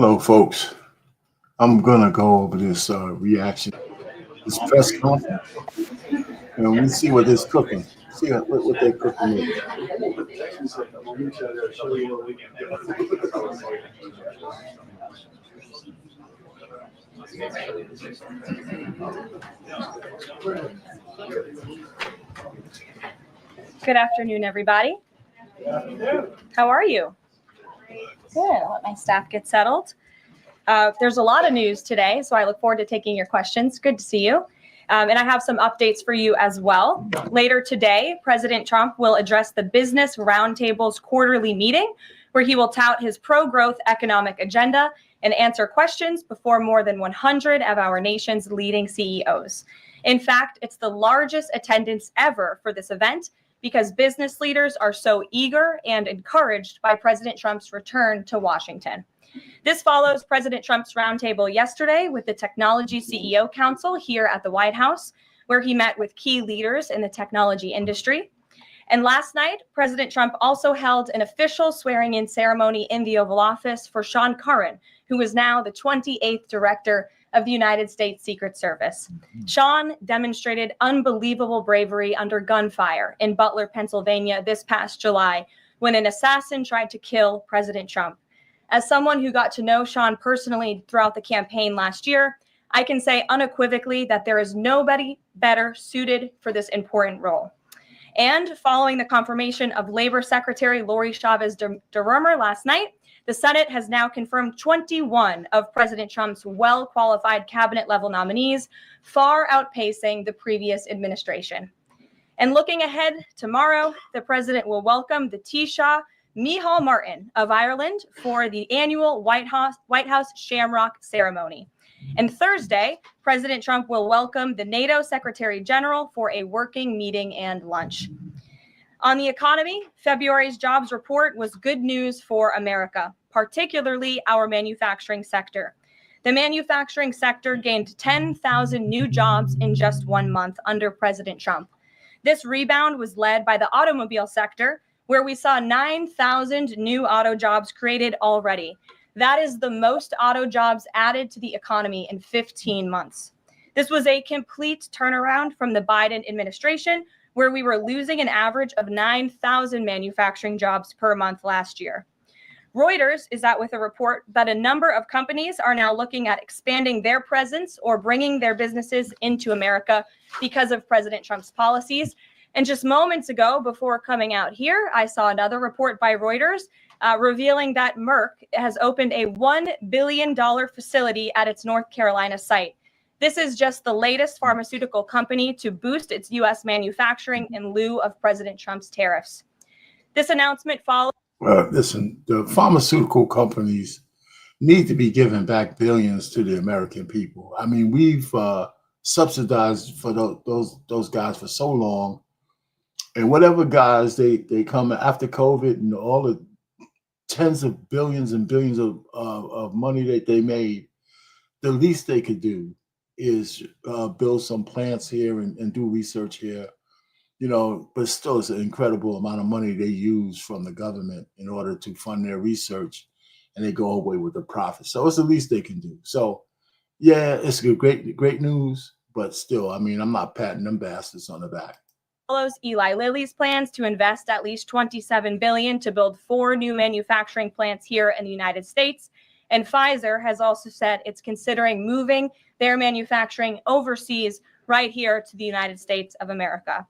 Hello, folks. I'm gonna go over this reaction, this press conference, and we see what they're cooking. See what they're cooking with. Good afternoon, everybody. How are you? Good. I'll let my staff get settled. There's a lot of news today, so I look forward to taking your questions. Good to see you. And I have some updates for you as well. Later today, President Trump will address the Business Roundtable's quarterly meeting, where he will tout his pro-growth economic agenda and answer questions before more than 100 of our nation's leading CEOs. In fact, it's the largest attendance ever for this event, because business leaders are so eager and encouraged by President Trump's return to Washington. This follows President Trump's roundtable yesterday with the Technology CEO Council here at the White House, where he met with key leaders in the technology industry. And last night, President Trump also held an official swearing-in ceremony in the Oval Office for Sean Curran, who is now the 28th director of the United States Secret Service. Sean demonstrated unbelievable bravery under gunfire in Butler, Pennsylvania this past July, when an assassin tried to kill President Trump. As someone who got to know Sean personally throughout the campaign last year, I can say unequivocally that there is nobody better suited for this important role. And following the confirmation of Labor Secretary Lori Chavez DeRumer last night, the Senate has now confirmed 21 of President Trump's well-qualified cabinet-level nominees, far outpacing the previous administration. And looking ahead, tomorrow, the president will welcome the Taoiseach Micheál Martin of Ireland for the annual White House Shamrock ceremony. And Thursday, President Trump will welcome the NATO Secretary General for a working meeting and lunch. On the economy, February's jobs report was good news for America, particularly our manufacturing sector. The manufacturing sector gained 10,000 new jobs in just 1 month under President Trump. This rebound was led by the automobile sector, where we saw 9,000 new auto jobs created already. That is the most auto jobs added to the economy in 15 months. This was a complete turnaround from the Biden administration, where we were losing an average of 9,000 manufacturing jobs per month last year. Reuters is out with a report that a number of companies are now looking at expanding their presence or bringing their businesses into America because of President Trump's policies. And just moments ago, before coming out here, I saw another report by Reuters revealing that Merck has opened a $1 billion facility at its North Carolina site. This is just the latest pharmaceutical company to boost its U.S. manufacturing in lieu of President Trump's tariffs. This announcement follows. Well, listen, the pharmaceutical companies need to be giving back billions to the American people. I mean, we've subsidized for those guys for so long. And whatever guys they come after COVID and all the tens of billions and billions of money that they made, the least they could do is build some plants here and do research here, but still it's an incredible amount of money they use from the government in order to fund their research, and they go away with the profit. So it's the least they can do. So yeah, it's great news, but still, I mean, I'm not patting them bastards on the back. Follows Eli Lilly's plans to invest at least $27 billion to build 4 new manufacturing plants here in the United States. And Pfizer has also said it's considering moving their manufacturing overseas right here to the United States of America.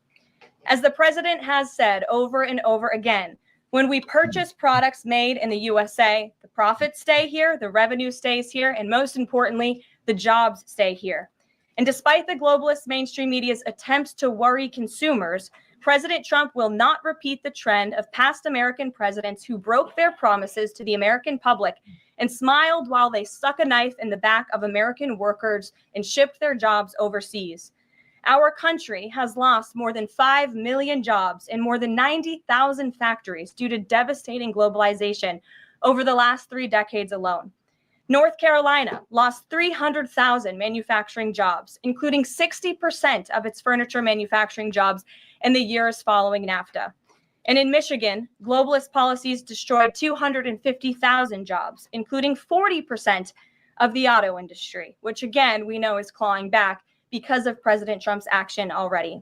As the president has said over and over again, when we purchase products made in the USA, the profits stay here, the revenue stays here, and most importantly, the jobs stay here. And despite the globalist mainstream media's attempts to worry consumers, President Trump will not repeat the trend of past American presidents who broke their promises to the American public and smiled while they stuck a knife in the back of American workers and shipped their jobs overseas. Our country has lost more than 5 million jobs in more than 90,000 factories due to devastating globalization over the last 3 decades alone. North Carolina lost 300,000 manufacturing jobs, including 60% of its furniture manufacturing jobs in the years following NAFTA. And in Michigan, globalist policies destroyed 250,000 jobs, including 40% of the auto industry, which again, we know is clawing back because of President Trump's action already.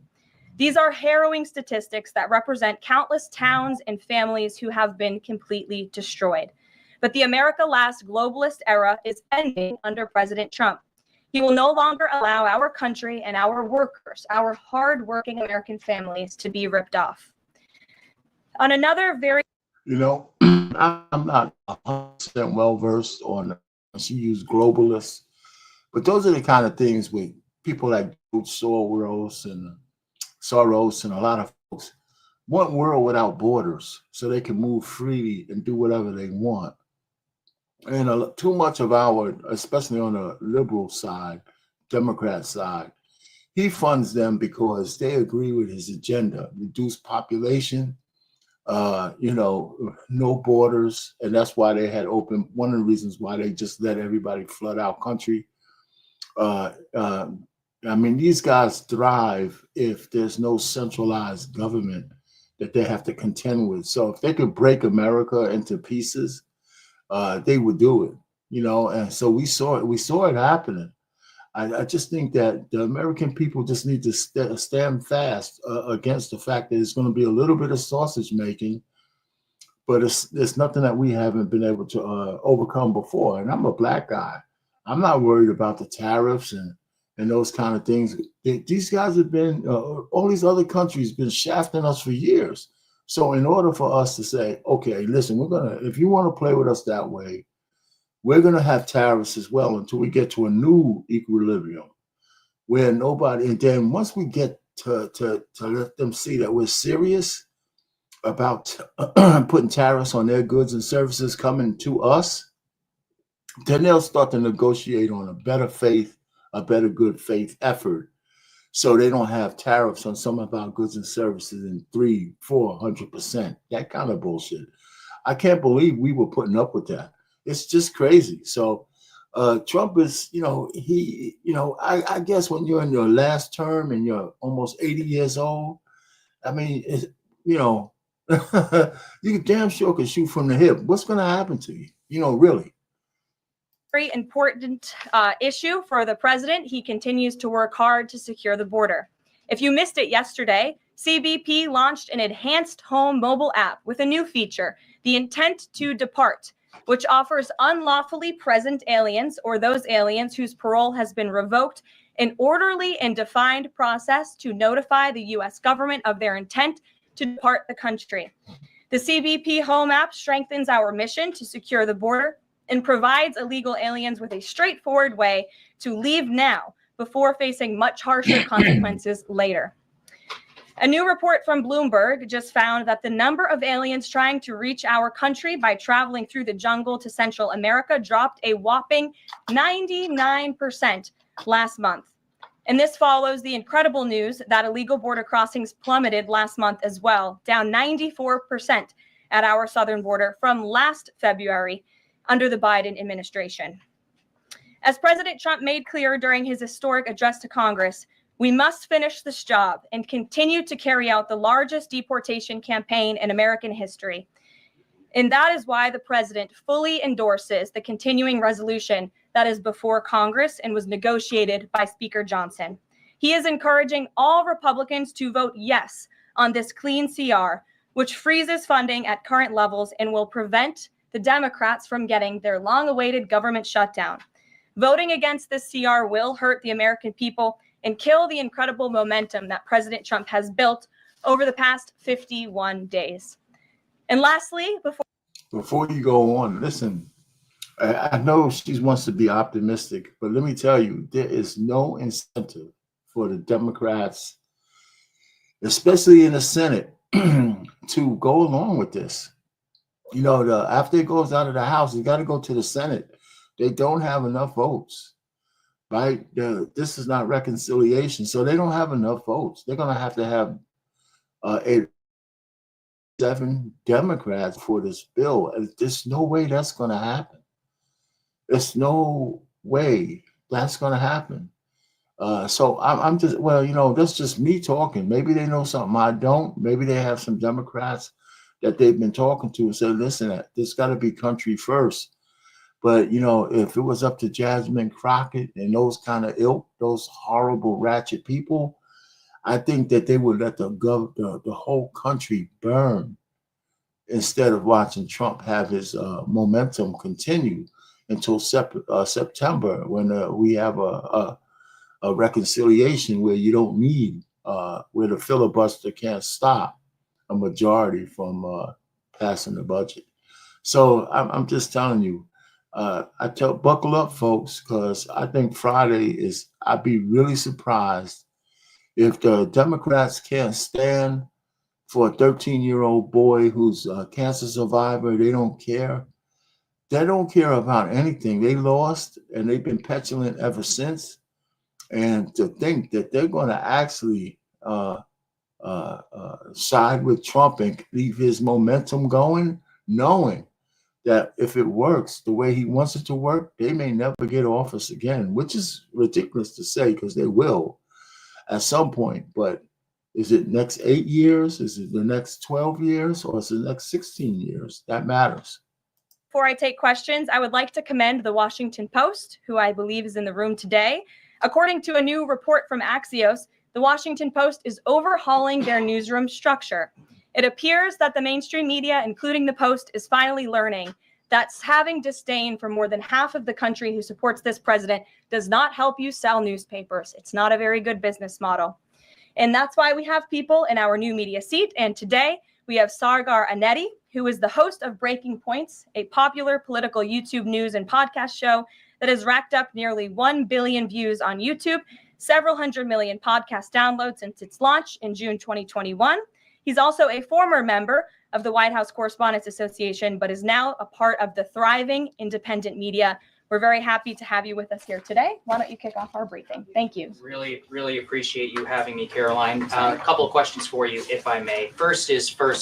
These are harrowing statistics that represent countless towns and families who have been completely destroyed. But the America Last globalist era is ending under President Trump. He will no longer allow our country and our workers, our hardworking American families, to be ripped off. On another very, I'm not 100% well versed on, she used globalists, but those are the kind of things with people like Soros and a lot of folks want world without borders so they can move freely and do whatever they want. And too much of our, especially on the liberal side, Democrat side, he funds them because they agree with his agenda: reduce population, no borders. And that's why they had open, one of the reasons why they just let everybody flood our country. I mean, these guys thrive if there's no centralized government that they have to contend with. So if they could break America into pieces, they would do it, and so we saw it happening. I just think that the American people just need to stand fast against the fact that it's going to be a little bit of sausage making, but it's nothing that we haven't been able to overcome before. And I'm a black guy. I'm not worried about the tariffs and those kind of things. These guys have been, all these other countries been shafting us for years. So in order for us to say, okay, listen, if you want to play with us that way, we're going to have tariffs as well until we get to a new equilibrium where nobody, and then once we get to let them see that we're serious about putting tariffs on their goods and services coming to us, then they'll start to negotiate on a better good faith effort. So they don't have tariffs on some of our goods and services in 300-400%, that kind of bullshit. I can't believe we were putting up with that. It's just crazy. So Trump is, I guess when you're in your last term and you're almost 80 years old, I mean, you damn sure can shoot from the hip. What's going to happen to you? Really. Very important issue for the president. He continues to work hard to secure the border. If you missed it yesterday, CBP launched an enhanced home mobile app with a new feature, the Intent to Depart, which offers unlawfully present aliens or those aliens whose parole has been revoked an orderly and defined process to notify the U.S. government of their intent to depart the country. The CBP Home app strengthens our mission to secure the border and provides illegal aliens with a straightforward way to leave now before facing much harsher consequences later. A new report from Bloomberg just found that the number of aliens trying to reach our country by traveling through the jungle to Central America dropped a whopping 99% last month. And this follows the incredible news that illegal border crossings plummeted last month as well, down 94% at our southern border from last February under the Biden administration. As President Trump made clear during his historic address to Congress, we must finish this job and continue to carry out the largest deportation campaign in American history. And that is why the president fully endorses the continuing resolution that is before Congress and was negotiated by Speaker Johnson. He is encouraging all Republicans to vote yes on this clean CR, which freezes funding at current levels and will prevent the Democrats from getting their long-awaited government shutdown. Voting against this CR will hurt the American people and kill the incredible momentum that President Trump has built over the past 51 days. And lastly, before you go on, listen, I know she wants to be optimistic, but let me tell you, there is no incentive for the Democrats, especially in the Senate, to go along with this. After it goes out of the House, it got to go to the Senate. They don't have enough votes. Right? This is not reconciliation. So they don't have enough votes. They're going to have 7 Democrats for this bill. There's no way that's going to happen. There's no way that's going to happen. So I'm just, well, that's just me talking. Maybe they know something I don't. Maybe they have some Democrats that they've been talking to and said, listen, this got to be country first. But, if it was up to Jasmine Crockett and those kind of ilk, those horrible, ratchet people, I think that they would let the whole country burn instead of watching Trump have his momentum continue until September, when we have a reconciliation where you don't need, where the filibuster can't stop a majority from passing the budget. So I'm just telling you, buckle up, folks, because I think I'd be really surprised if the Democrats can't stand for a 13-year-old boy who's a cancer survivor. They don't care. They don't care about anything. They lost, and they've been petulant ever since. And to think that they're going to actually side with Trump and leave his momentum going, knowing that if it works the way he wants it to work, they may never get office again, which is ridiculous to say because they will at some point. But is it next 8 years? Is it the next 12 years? Or is it the next 16 years? That matters. Before I take questions, I would like to commend the Washington Post, who I believe is in the room today. According to a new report from Axios, the Washington Post is overhauling their newsroom structure. It appears that the mainstream media, including the Post, is finally learning that having disdain for more than half of the country who supports this president does not help you sell newspapers. It's not a very good business model. And that's why we have people in our new media seat. And today we have Sargar Anetti, who is the host of Breaking Points, a popular political YouTube news and podcast show that has racked up nearly 1 billion views on YouTube, several hundred million podcast downloads since its launch in June 2021. He's also a former member of the White House Correspondents Association, but is now a part of the thriving independent media. We're very happy to have you with us here today. Why don't you kick off our briefing? Thank you. Really, really appreciate you having me, Caroline. A couple of questions for you, if I may. First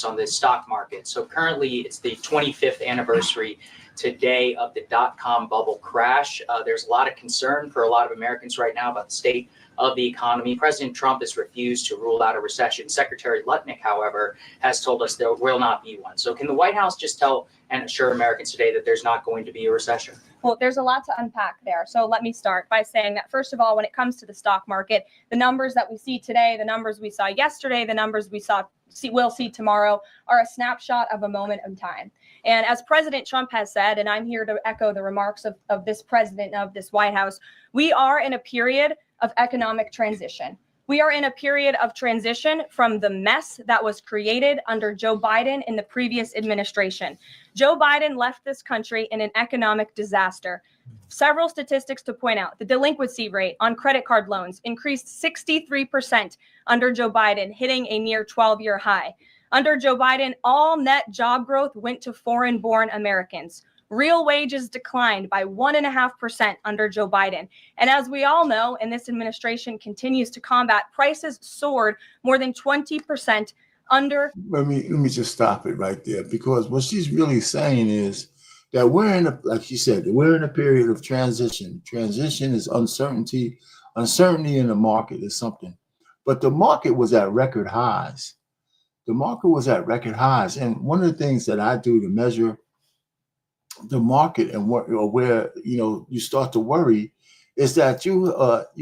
on the stock market. So currently it's the 25th anniversary today of the dot-com bubble crash. There's a lot of concern for a lot of Americans right now about the state of the economy. President Trump has refused to rule out a recession. Secretary Lutnick, however, has told us there will not be one. So can the White House just tell and assure Americans today that there's not going to be a recession? Well, there's a lot to unpack there. So let me start by saying that, first of all, when it comes to the stock market, the numbers that we see today, the numbers we saw yesterday, the numbers we'll see tomorrow are a snapshot of a moment in time. And as President Trump has said, and I'm here to echo the remarks of this president of this White House, we are in a period of economic transition. We are in a period of transition from the mess that was created under Joe Biden in the previous administration. Joe Biden left this country in an economic disaster. Several statistics to point out. The delinquency rate on credit card loans increased 63% under Joe Biden, hitting a near 12-year high. Under Joe Biden, all net job growth went to foreign-born Americans. Real wages declined by 1.5% under Joe Biden. And as we all know, and this administration continues to combat, prices soared more than 20% under. Let me just stop it right there, because what she's really saying is that like you said, we're in a period of transition. Transition is uncertainty. Uncertainty in the market is something. But the market was at record highs. The market was at record highs. And one of the things that I do to measure the market and where you start to worry is that you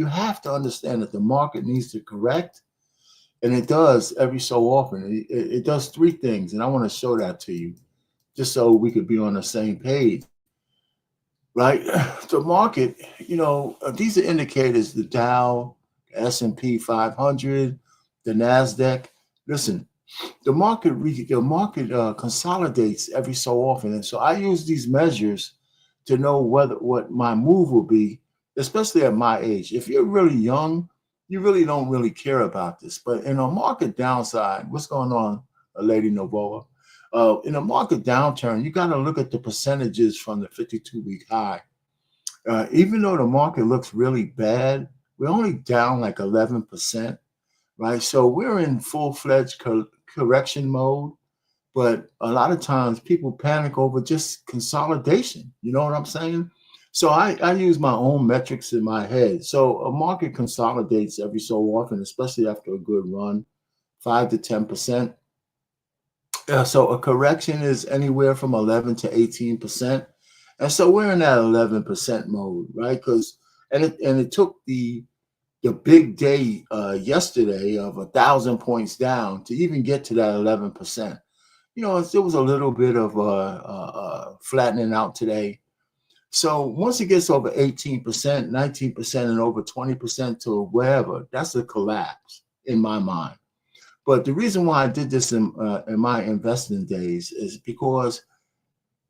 have to understand that the market needs to correct, and it does every so often. It does three things, and I want to show that to you just so we could be on the same page, right? The market, these are indicators: the Dow, the S&P 500, the NASDAQ. Listen, the market consolidates every so often. And so I use these measures to know what my move will be, especially at my age. If you're really young, you really don't really care about this. But in a market downside, what's going on, Lady Novoa? In a market downturn, you got to look at the percentages from the 52-week high. Even though the market looks really bad, we're only down like 11%. Right, so we're in full-fledged correction mode, but a lot of times people panic over just consolidation. You know what I'm saying? So I use my own metrics in my head. So a market consolidates every so often, especially after a good run, 5 to 10%. So a correction is anywhere from 11 to 18%. And so we're in that 11% mode, right? Because it took the big day yesterday of 1,000 points down to even get to that 11%. You know, there was a little bit of flattening out today. So once it gets over 18%, 19%, and over 20% to wherever, that's a collapse in my mind. But the reason why I did this in my investing days is because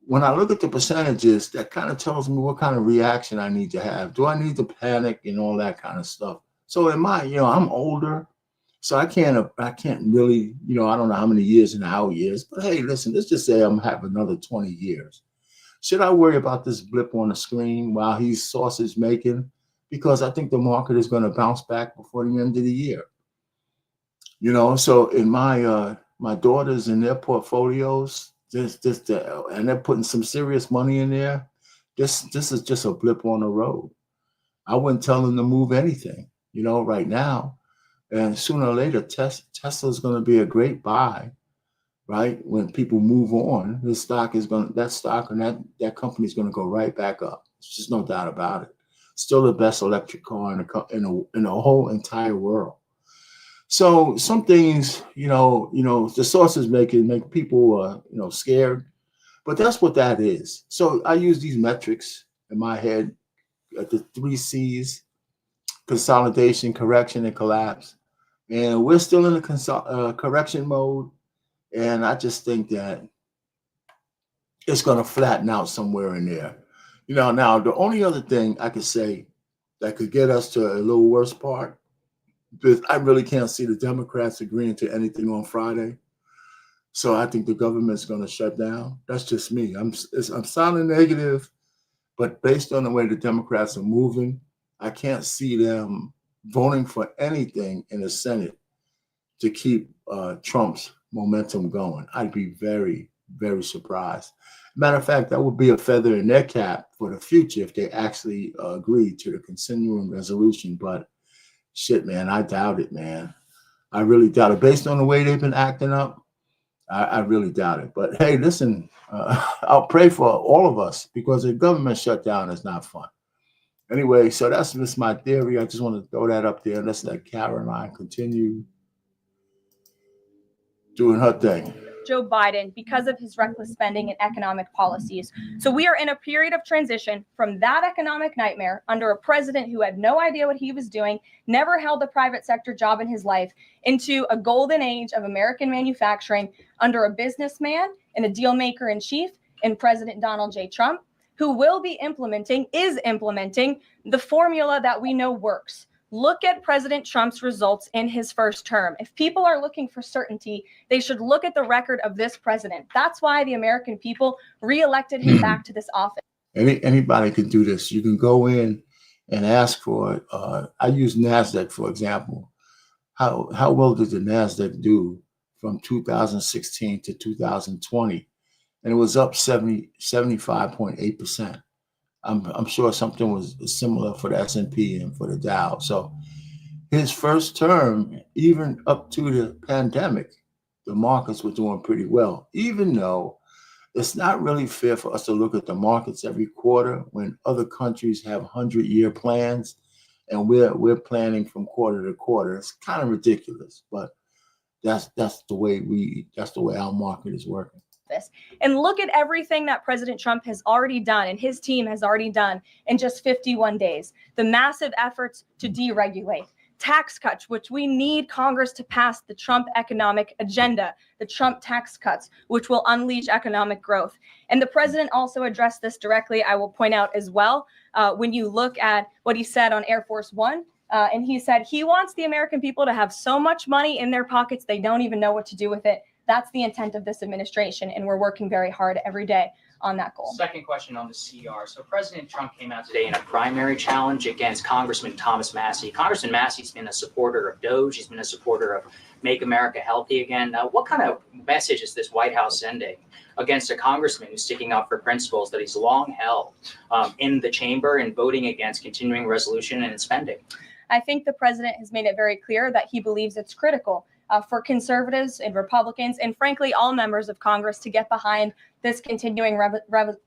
when I look at the percentages, that kind of tells me what kind of reaction I need to have. Do I need to panic and all that kind of stuff? So in my, I'm older, so I can't really, I don't know how many years in our years, but hey, listen, let's just say I'm have another 20 years. Should I worry about this blip on the screen while he's sausage making? Because I think the market is going to bounce back before the end of the year. So in my daughters in their portfolios, and they're putting some serious money in there. This is just a blip on the road. I wouldn't tell them to move anything, right now. And sooner or later, Tesla is going to be a great buy, right? When people move on, that stock and that company is going to go right back up. There's just no doubt about it. Still the best electric car in the whole entire world. So some things, the sources make people, scared, but that's what that is. So I use these metrics in my head at the 3 C's: consolidation, correction, and collapse. And we're still in the correction mode. And I just think that it's going to flatten out somewhere in there. Now the only other thing I could say that could get us to a little worse part, because I really can't see the Democrats agreeing to anything on Friday. So I think the government's going to shut down. That's just me. I'm sounding negative, but based on the way the Democrats are moving, I can't see them voting for anything in the Senate to keep Trump's momentum going. I'd be very, very surprised. Matter of fact, that would be a feather in their cap for the future if they actually agree to the continuing resolution. But shit, man, I doubt it, man. I really doubt it. Based on the way they've been acting up, I really doubt it. But hey, listen, I'll pray for all of us because a government shutdown is not fun. Anyway, so that's just my theory. I just want to throw that up there. Let's let Caroline continue doing her thing. Joe Biden, because of his reckless spending and economic policies. So we are in a period of transition from that economic nightmare under a president who had no idea what he was doing, never held a private sector job in his life, into a golden age of American manufacturing under a businessman and a deal maker in chief in President Donald J. Trump, who is implementing the formula that we know works. Look at President Trump's results in his first term. If people are looking for certainty, they should look at the record of this president. That's why the American people reelected him back to this office. Anybody can do this. You can go in and ask for, I use NASDAQ, for example. How well did the NASDAQ do from 2016 to 2020? And it was up 75.8%. I'm sure something was similar for the S&P and for the Dow. So his first term, even up to the pandemic, the markets were doing pretty well, even though it's not really fair for us to look at the markets every quarter when other countries have 100-year plans and we're planning from quarter to quarter. It's kind of ridiculous, but that's the way our market is working. And look at everything that President Trump has already done and his team has already done in just 51 days. The massive efforts to deregulate, tax cuts, which we need Congress to pass the Trump economic agenda, the Trump tax cuts, which will unleash economic growth. And the president also addressed this directly, I will point out as well, when you look at what he said on Air Force One. And he said he wants the American people to have so much money in their pockets they don't even know what to do with it. That's the intent of this administration, and we're working very hard every day on that goal. Second question on the CR. So President Trump came out today in a primary challenge against Congressman Thomas Massie. Congressman Massie's been a supporter of DOGE. He's been a supporter of Make America Healthy Again. What kind of message is this White House sending against a congressman who's sticking up for principles that he's long held in the chamber and voting against continuing resolution and spending? I think the president has made it very clear that he believes it's critical for conservatives and Republicans, and frankly, all members of Congress to get behind this continuing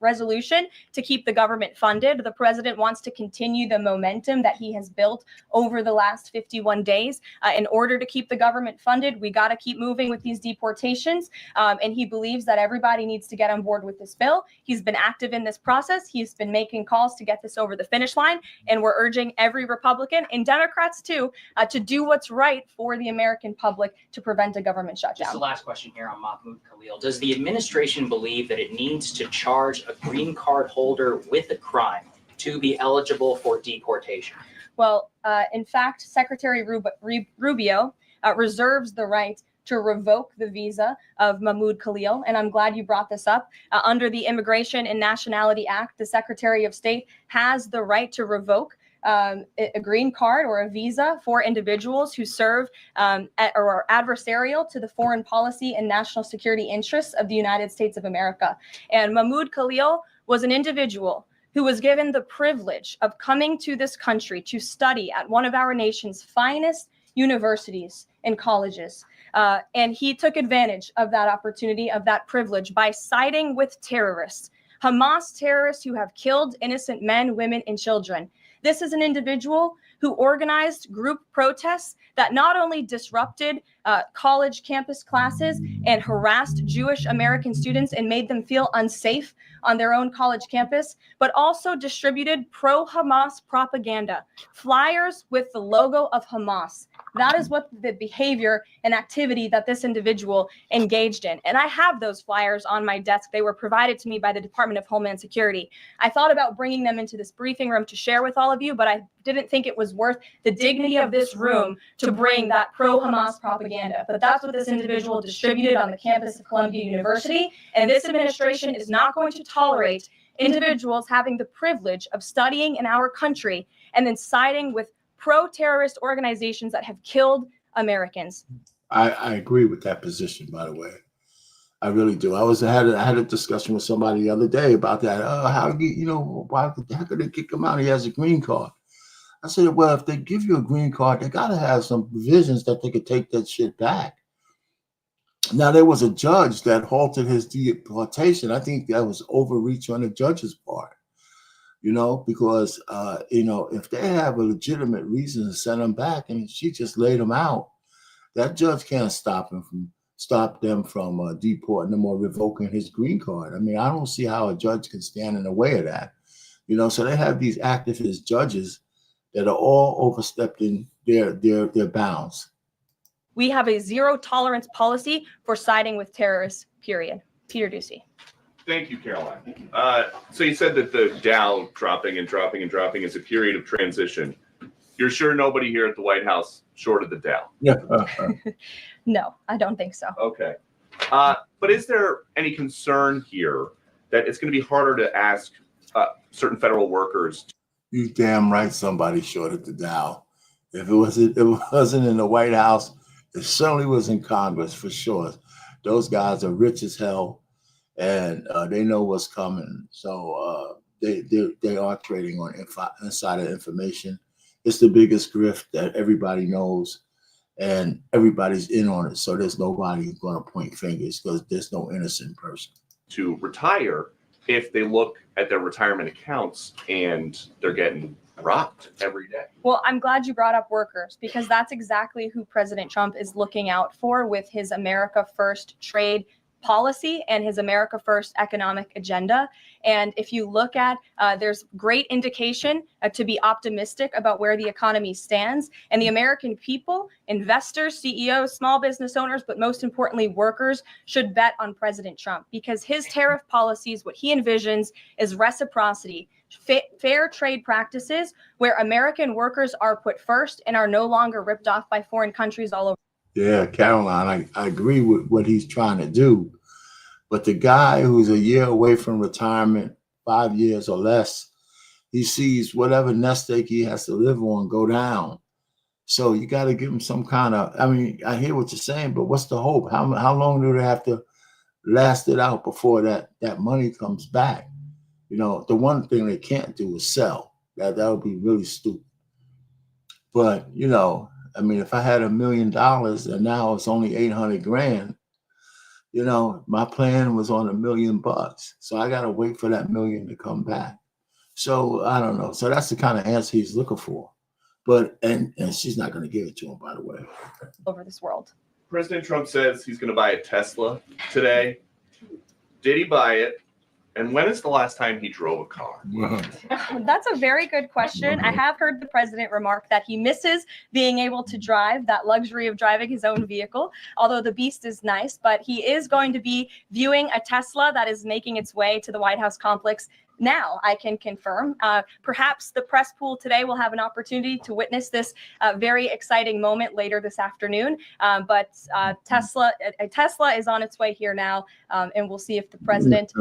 resolution to keep the government funded. The president wants to continue the momentum that he has built over the last 51 days. In order to keep the government funded, we got to keep moving with these deportations. And he believes that everybody needs to get on board with this bill. He's been active in this process. He's been making calls to get this over the finish line. And we're urging every Republican and Democrats too to do what's right for the American public to prevent a government shutdown. Just the last question here on Mahmoud Khalil. Does the administration believe that it needs to charge a green card holder with a crime to be eligible for deportation? Well, in fact, Secretary Rubio reserves the right to revoke the visa of Mahmoud Khalil. And I'm glad you brought this up. Under the Immigration and Nationality Act, the Secretary of State has the right to revoke a green card or a visa for individuals who serve or are adversarial to the foreign policy and national security interests of the United States of America. And Mahmoud Khalil was an individual who was given the privilege of coming to this country to study at one of our nation's finest universities and colleges. And he took advantage of that opportunity, of that privilege, by siding with terrorists, Hamas terrorists who have killed innocent men, women, and children. This is an individual who organized group protests that not only disrupted college campus classes and harassed Jewish American students and made them feel unsafe on their own college campus, but also distributed pro-Hamas propaganda, flyers with the logo of Hamas. That is what the behavior and activity that this individual engaged in. And I have those flyers on my desk. They were provided to me by the Department of Homeland Security. I thought about bringing them into this briefing room to share with all of you, but I didn't think it was worth the dignity of this room to bring that pro-Hamas propaganda. But that's what this individual distributed on the campus of Columbia University. And this administration is not going to tolerate individuals having the privilege of studying in our country and then siding with pro-terrorist organizations that have killed Americans. I agree with that position, by the way. I really do. I had a discussion with somebody the other day about that. How could they kick him out? He has a green card. I said, well, if they give you a green card, they got to have some provisions that they could take that shit back. Now, there was a judge that halted his deportation. I think that was overreach on the judge's part, because, if they have a legitimate reason to send him back and she just laid him out, that judge can't stop them from deporting him or revoking his green card. I mean, I don't see how a judge can stand in the way of that. So they have these activist judges that are all overstepping their bounds. We have a zero tolerance policy for siding with terrorists, period. Peter Ducey. Thank you, Caroline. So you said that the Dow dropping and dropping and dropping is a period of transition. You're sure nobody here at the White House shorted the Dow? Yeah. No, I don't think so. Okay. But is there any concern here that it's going to be harder to ask certain federal workers? You damn right somebody shorted the Dow. If it wasn't in the White House, it certainly was in Congress for sure. Those guys are rich as hell, and they know what's coming. So they are trading on insider information. It's the biggest grift that everybody knows, and everybody's in on it. So there's nobody going to point fingers because there's no innocent person. To retire if they look at their retirement accounts and they're getting robbed every day. Well, I'm glad you brought up workers, because that's exactly who President Trump is looking out for with his America First trade policy and his America First economic agenda. And if you look at, there's great indication to be optimistic about where the economy stands. And the American people, investors, CEOs, small business owners, but most importantly, workers, should bet on President Trump, because his tariff policies, what he envisions is reciprocity, fair trade practices where American workers are put first and are no longer ripped off by foreign countries all over. Yeah, Caroline, I agree with what he's trying to do. But the guy who's a year away from retirement, 5 years or less, he sees whatever nest egg he has to live on go down. So you got to give him some kind of, I mean, I hear what you're saying, but what's the hope? How long do they have to last it out before that money comes back? You know, the one thing they can't do is sell. That would be really stupid. But, you know, I mean, if I had $1 million and now it's only 800 grand, you know, my plan was on $1 million. So I got to wait for that million to come back. So I don't know. So that's the kind of answer he's looking for. But, and she's not going to give it to him, by the way. Over this world. President Trump says he's going to buy a Tesla today. Did he buy it? And when is the last time he drove a car? That's a very good question. I have heard the president remark that he misses being able to drive, that luxury of driving his own vehicle, although the beast is nice. But he is going to be viewing a Tesla that is making its way to the White House complex now, I can confirm. Perhaps the press pool today will have an opportunity to witness this very exciting moment later this afternoon. But a Tesla is on its way here now, and we'll see if the president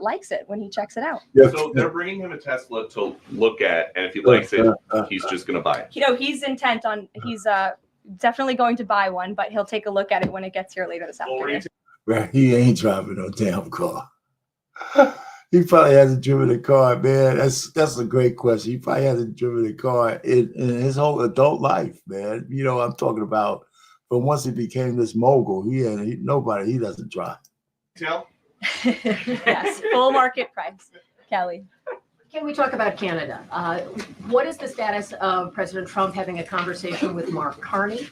likes it when he checks it out. So they're bringing him a Tesla to look at, and if he likes it, he's just going to buy it. You know, he's intent on, he's definitely going to buy one, but he'll take a look at it when it gets here later this afternoon. Right, he ain't driving no damn car. He probably hasn't driven a car, man. That's a great question. He probably hasn't driven a car in his whole adult life, man. You know, I'm talking about. But once he became this mogul, he doesn't drive. Tell? Yes, full market price. Kelly. Can we talk about Canada? What is the status of President Trump having a conversation with Mark Carney?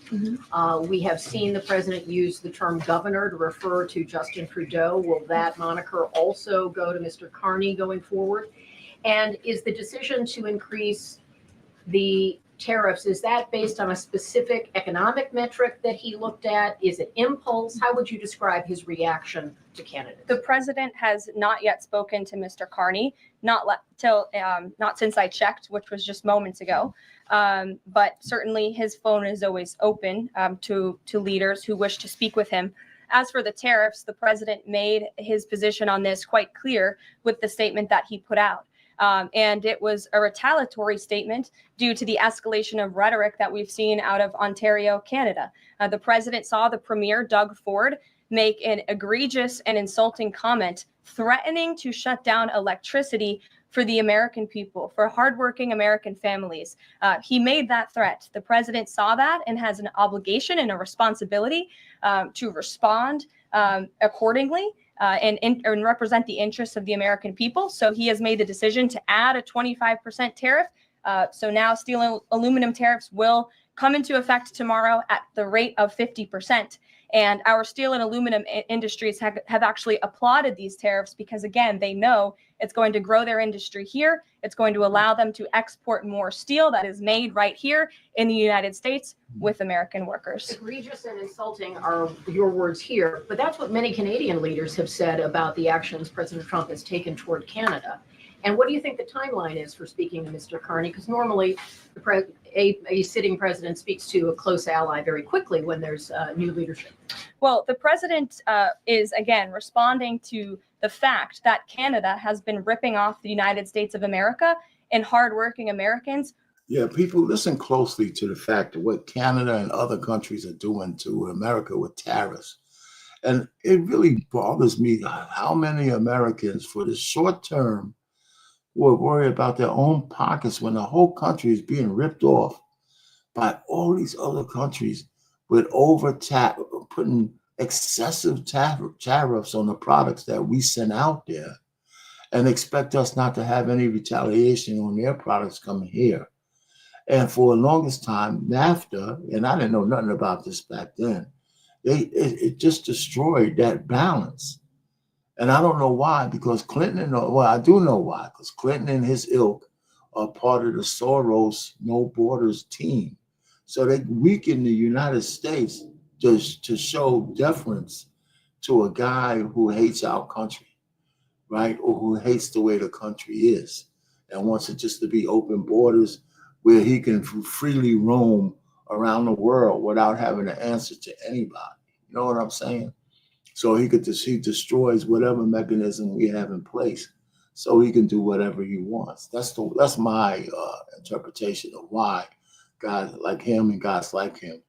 We have seen the president use the term governor to refer to Justin Trudeau. Will that moniker also go to Mr. Carney going forward? And is the decision to increase the tariffs, is that based on a specific economic metric that he looked at? Is it impulse? How would you describe his reaction to Canada? The president has not yet spoken to Mr. Carney, not since I checked, which was just moments ago. But certainly his phone is always open to leaders who wish to speak with him. As for the tariffs, the president made his position on this quite clear with the statement that he put out. And it was a retaliatory statement due to the escalation of rhetoric that we've seen out of Ontario, Canada. The president saw the premier, Doug Ford, make an egregious and insulting comment threatening to shut down electricity for the American people, for hardworking American families. He made that threat. The president saw that and has an obligation and a responsibility to respond accordingly. And represent the interests of the American people. So he has made the decision to add a 25% tariff. So now steel and aluminum tariffs will come into effect tomorrow at the rate of 50%. And our steel and aluminum industries have actually applauded these tariffs because, again, they know it's going to grow their industry here. It's going to allow them to export more steel that is made right here in the United States with American workers. Egregious and insulting are your words here, but that's what many Canadian leaders have said about the actions President Trump has taken toward Canada. And what do you think the timeline is for speaking to Mr. Carney? Because normally a sitting president speaks to a close ally very quickly when there's new leadership. Well, the president is, again, responding to the fact that Canada has been ripping off the United States of America and hardworking Americans. Yeah, people listen closely to the fact of what Canada and other countries are doing to America with tariffs. And it really bothers me how many Americans for the short term will worry about their own pockets when the whole country is being ripped off by all these other countries with putting excessive tariffs on the products that we send out there and expect us not to have any retaliation on their products coming here. And for the longest time, NAFTA, and I didn't know nothing about this back then, it just destroyed that balance. And I don't know why, because I do know why, because Clinton and his ilk are part of the Soros No Borders team. So they weaken the United States to show deference to a guy who hates our country, right? Or who hates the way the country is and wants it just to be open borders where he can freely roam around the world without having to answer to anybody. You know what I'm saying? So he destroys whatever mechanism we have in place, so he can do whatever he wants. That's my interpretation of why guys like him and guys like him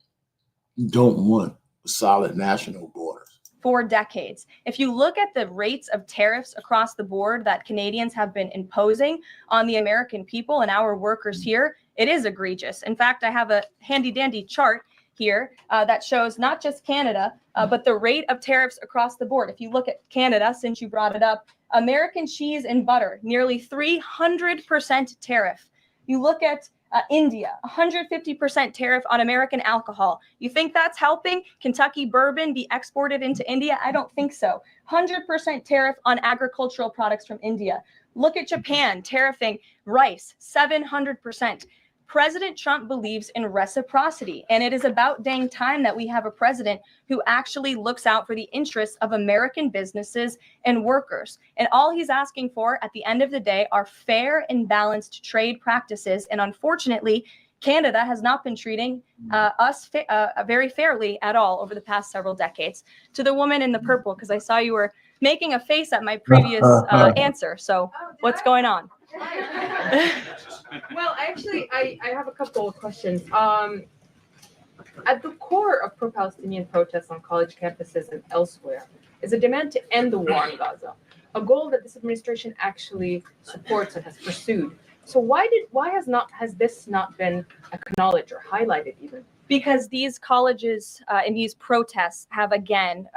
don't want solid national borders. For decades. If you look at the rates of tariffs across the board that Canadians have been imposing on the American people and our workers here, it is egregious. In fact, I have a handy dandy chart here that shows not just Canada, but the rate of tariffs across the board. If you look at Canada, since you brought it up, American cheese and butter, nearly 300% tariff. You look at India, 150% tariff on American alcohol. You think that's helping Kentucky bourbon be exported into India? I don't think so. 100% tariff on agricultural products from India. Look at Japan, tariffing rice, 700%. President Trump believes in reciprocity, and it is about dang time that we have a president who actually looks out for the interests of American businesses and workers. And all he's asking for at the end of the day are fair and balanced trade practices. And unfortunately, Canada has not been treating us very fairly at all over the past several decades. To the woman in the purple, because I saw you were making a face at my previous answer. So what's going on? Well, actually, I have a couple of questions. At the core of pro-Palestinian protests on college campuses and elsewhere is a demand to end the war in Gaza, a goal that this administration actually supports and has pursued. So why has this not been acknowledged or highlighted even? Because these colleges and these protests have again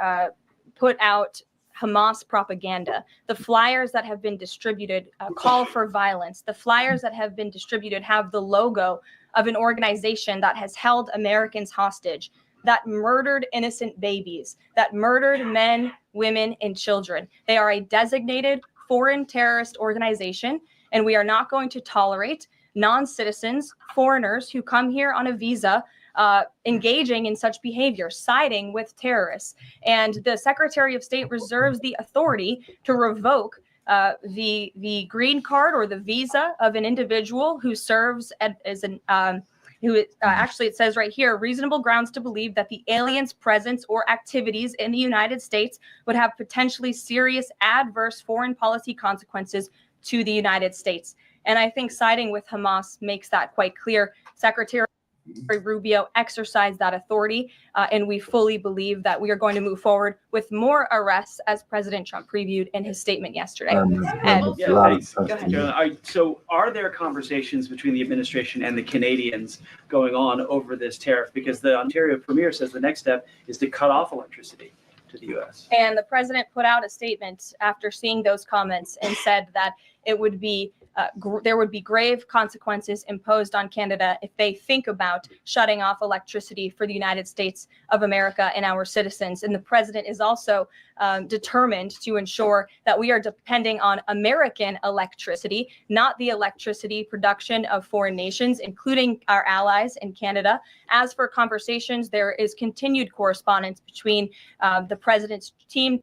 put out Hamas propaganda. The flyers that have been distributed call for violence. The flyers that have been distributed have the logo of an organization that has held Americans hostage, that murdered innocent babies, that murdered men, women, and children. They are a designated foreign terrorist organization, and we are not going to tolerate non-citizens, foreigners who come here on a visa engaging in such behavior, siding with terrorists. And the Secretary of State reserves the authority to revoke the green card or the visa of an individual who serves as an actually it says right here, reasonable grounds to believe that the alien's presence or activities in the United States would have potentially serious adverse foreign policy consequences to the United States. And I think siding with Hamas makes that quite clear. Secretary Rubio exercised that authority, and we fully believe that we are going to move forward with more arrests, as President Trump previewed in his statement yesterday. So are there conversations between the administration and the Canadians going on over this tariff? Because the Ontario Premier says the next step is to cut off electricity to the U.S. And the president put out a statement after seeing those comments and said that it would be there would be grave consequences imposed on Canada if they think about shutting off electricity for the United States of America and our citizens. And the president is also determined to ensure that we are depending on American electricity, not the electricity production of foreign nations, including our allies in Canada. As for conversations, there is continued correspondence between the president's team.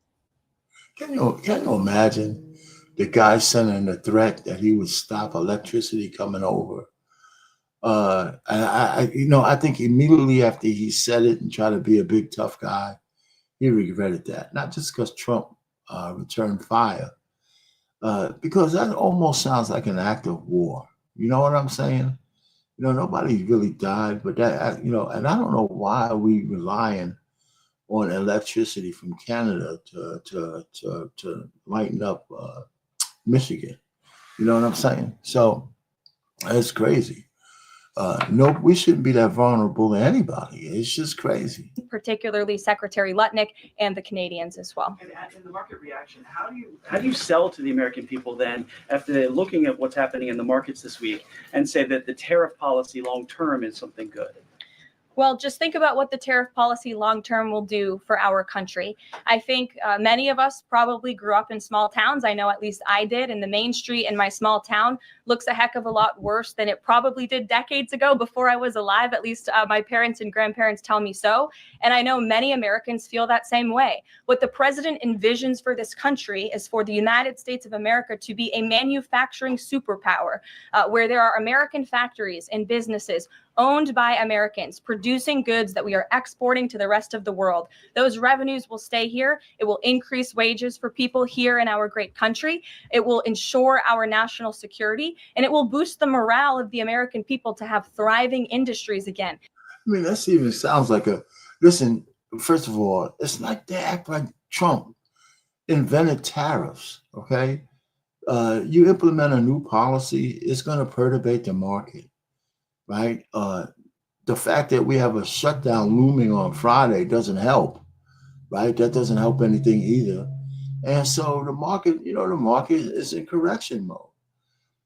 Can you imagine the guy sending a threat that he would stop electricity coming over? And I think immediately after he said it and tried to be a big tough guy, he regretted that. Not just because Trump returned fire, because that almost sounds like an act of war. You know what I'm saying? Nobody really died, but that, and I don't know why we relying on electricity from Canada to lighten up Michigan. You know what I'm saying? So it's crazy. No, we shouldn't be that vulnerable to anybody. It's just crazy. Particularly Secretary Lutnick and the Canadians as well. And in the market reaction, how do you sell to the American people then after looking at what's happening in the markets this week and say that the tariff policy long term is something good? Well, just think about what the tariff policy long-term will do for our country. I think many of us probably grew up in small towns. I know at least I did. And the main street in my small town looks a heck of a lot worse than it probably did decades ago before I was alive. At least my parents and grandparents tell me so. And I know many Americans feel that same way. What the president envisions for this country is for the United States of America to be a manufacturing superpower where there are American factories and businesses owned by Americans, producing goods that we are exporting to the rest of the world. Those revenues will stay here. It will increase wages for people here in our great country. It will ensure our national security, and it will boost the morale of the American people to have thriving industries again. I mean, that even sounds like listen, first of all, it's like they act like Trump invented tariffs, okay? You implement a new policy, it's going to perturbate the market, right? The fact that we have a shutdown looming on Friday doesn't help, right? That doesn't help anything either. And so the market is in correction mode.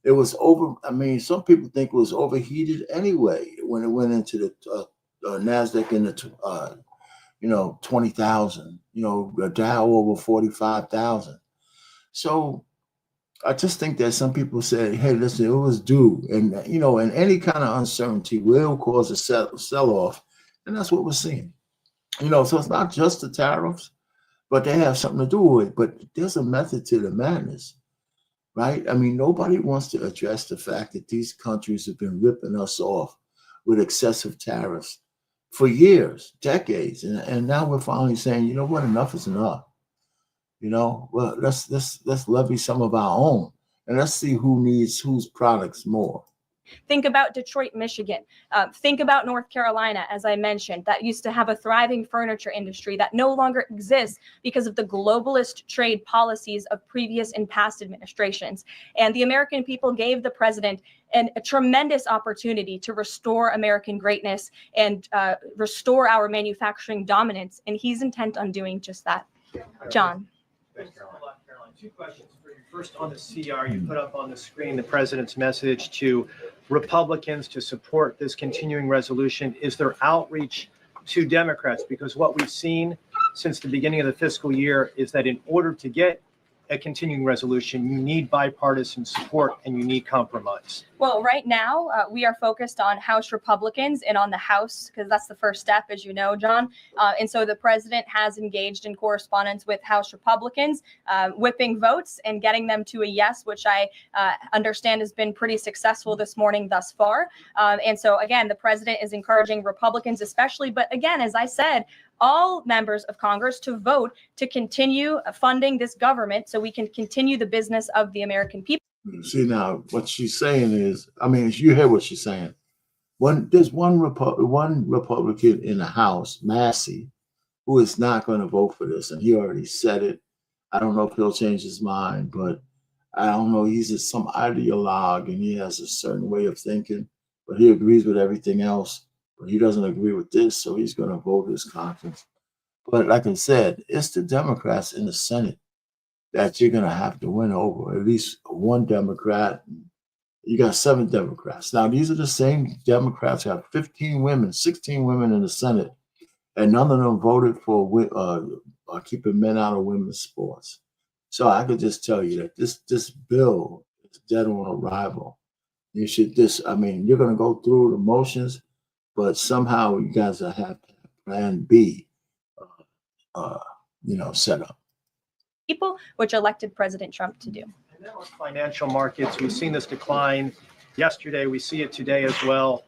It was some people think it was overheated anyway when it went into the NASDAQ in the 20,000, the Dow over 45,000. So I just think that some people say, hey, listen, it was due. And, and any kind of uncertainty will cause a sell-off. And that's what we're seeing. So it's not just the tariffs, but they have something to do with it. But there's a method to the madness, right? I mean, nobody wants to address the fact that these countries have been ripping us off with excessive tariffs for years, decades. And now we're finally saying, you know what, enough is enough. Well, let's levy some of our own, and let's see who needs whose products more. Think about Detroit, Michigan. Think about North Carolina, as I mentioned, that used to have a thriving furniture industry that no longer exists because of the globalist trade policies of previous and past administrations. And the American people gave the president a tremendous opportunity to restore American greatness and restore our manufacturing dominance. And he's intent on doing just that. John. Thanks, Caroline. Two questions for you. First, on the CR, you put up on the screen the president's message to Republicans to support this continuing resolution. Is there outreach to Democrats? Because what we've seen since the beginning of the fiscal year is that in order to get a continuing resolution, you need bipartisan support and you need compromise. Well, right now, we are focused on House Republicans and on the House, because that's the first step, as you know, John. And so the president has engaged in correspondence with House Republicans, whipping votes and getting them to a yes, which I understand has been pretty successful this morning thus far. And so, again, the president is encouraging Republicans especially, but again, as I said, all members of Congress to vote to continue funding this government so we can continue the business of the American people. See, now what she's saying is, I mean, you hear what she's saying. There's one Republican in the House, Massey, who is not going to vote for this, and he already said it. I don't know if he'll change his mind, but I don't know. He's some ideologue, and he has a certain way of thinking, but he agrees with everything else. But he doesn't agree with this, so he's going to vote his conscience. But like I said, it's the Democrats in the Senate that you're going to have to win over, at least one Democrat. You got 7 Democrats. Now, these are the same Democrats who have 15 women, 16 women in the Senate, and none of them voted for keeping men out of women's sports. So I could just tell you that this bill is dead on arrival. You're going to go through the motions, but somehow you guys have to have plan B, set up. People, which elected President Trump to do. And then on financial markets, we've seen this decline yesterday. We see it today as well.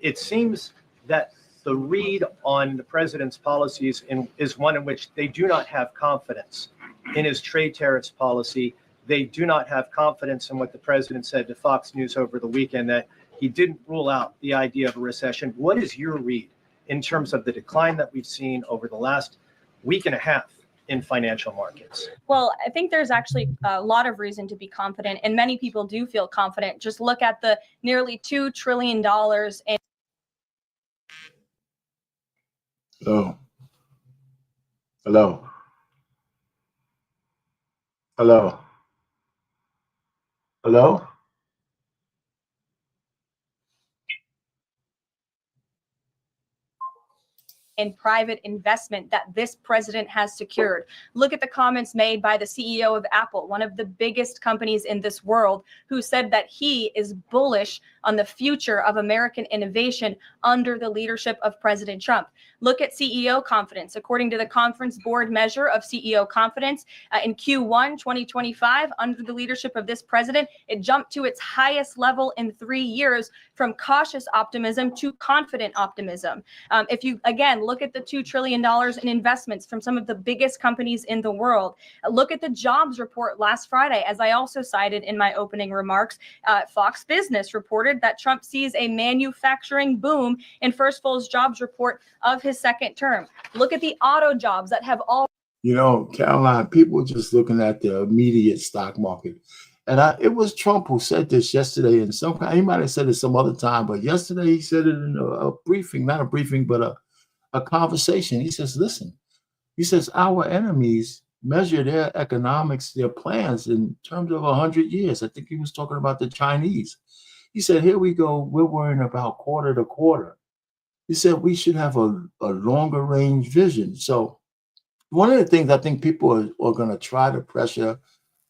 It seems that the read on the president's policies is one in which they do not have confidence in his trade tariffs policy. They do not have confidence in what the president said to Fox News over the weekend, that he didn't rule out the idea of a recession. What is your read in terms of the decline that we've seen over the last week and a half in financial markets? Well, I think there's actually a lot of reason to be confident, and many people do feel confident. Just look at the nearly $2 trillion in. Hello. Hello. Hello. Hello. In private investment that this president has secured. Look at the comments made by the CEO of Apple, one of the biggest companies in this world, who said that he is bullish on the future of American innovation under the leadership of President Trump. Look at CEO confidence. According to the Conference Board measure of CEO confidence in Q1 2025, under the leadership of this president, it jumped to its highest level in 3 years, from cautious optimism to confident optimism. If you, again, look at the $2 trillion in investments from some of the biggest companies in the world, look at the jobs report last Friday, as I also cited in my opening remarks. Fox Business reported that Trump sees a manufacturing boom in first full jobs report of his second term. Look at the auto jobs that have all. You know, Caroline, people just looking at the immediate stock market. And it was Trump who said this yesterday in some kind. He might have said it some other time, but yesterday he said it in a briefing, not a briefing, but a conversation. He says, listen, he says, our enemies measure their economics, their plans in terms of 100 years. I think he was talking about the Chinese. He said, here we go. We're worrying about quarter to quarter. He said, we should have a longer range vision. So one of the things I think people are going to try to pressure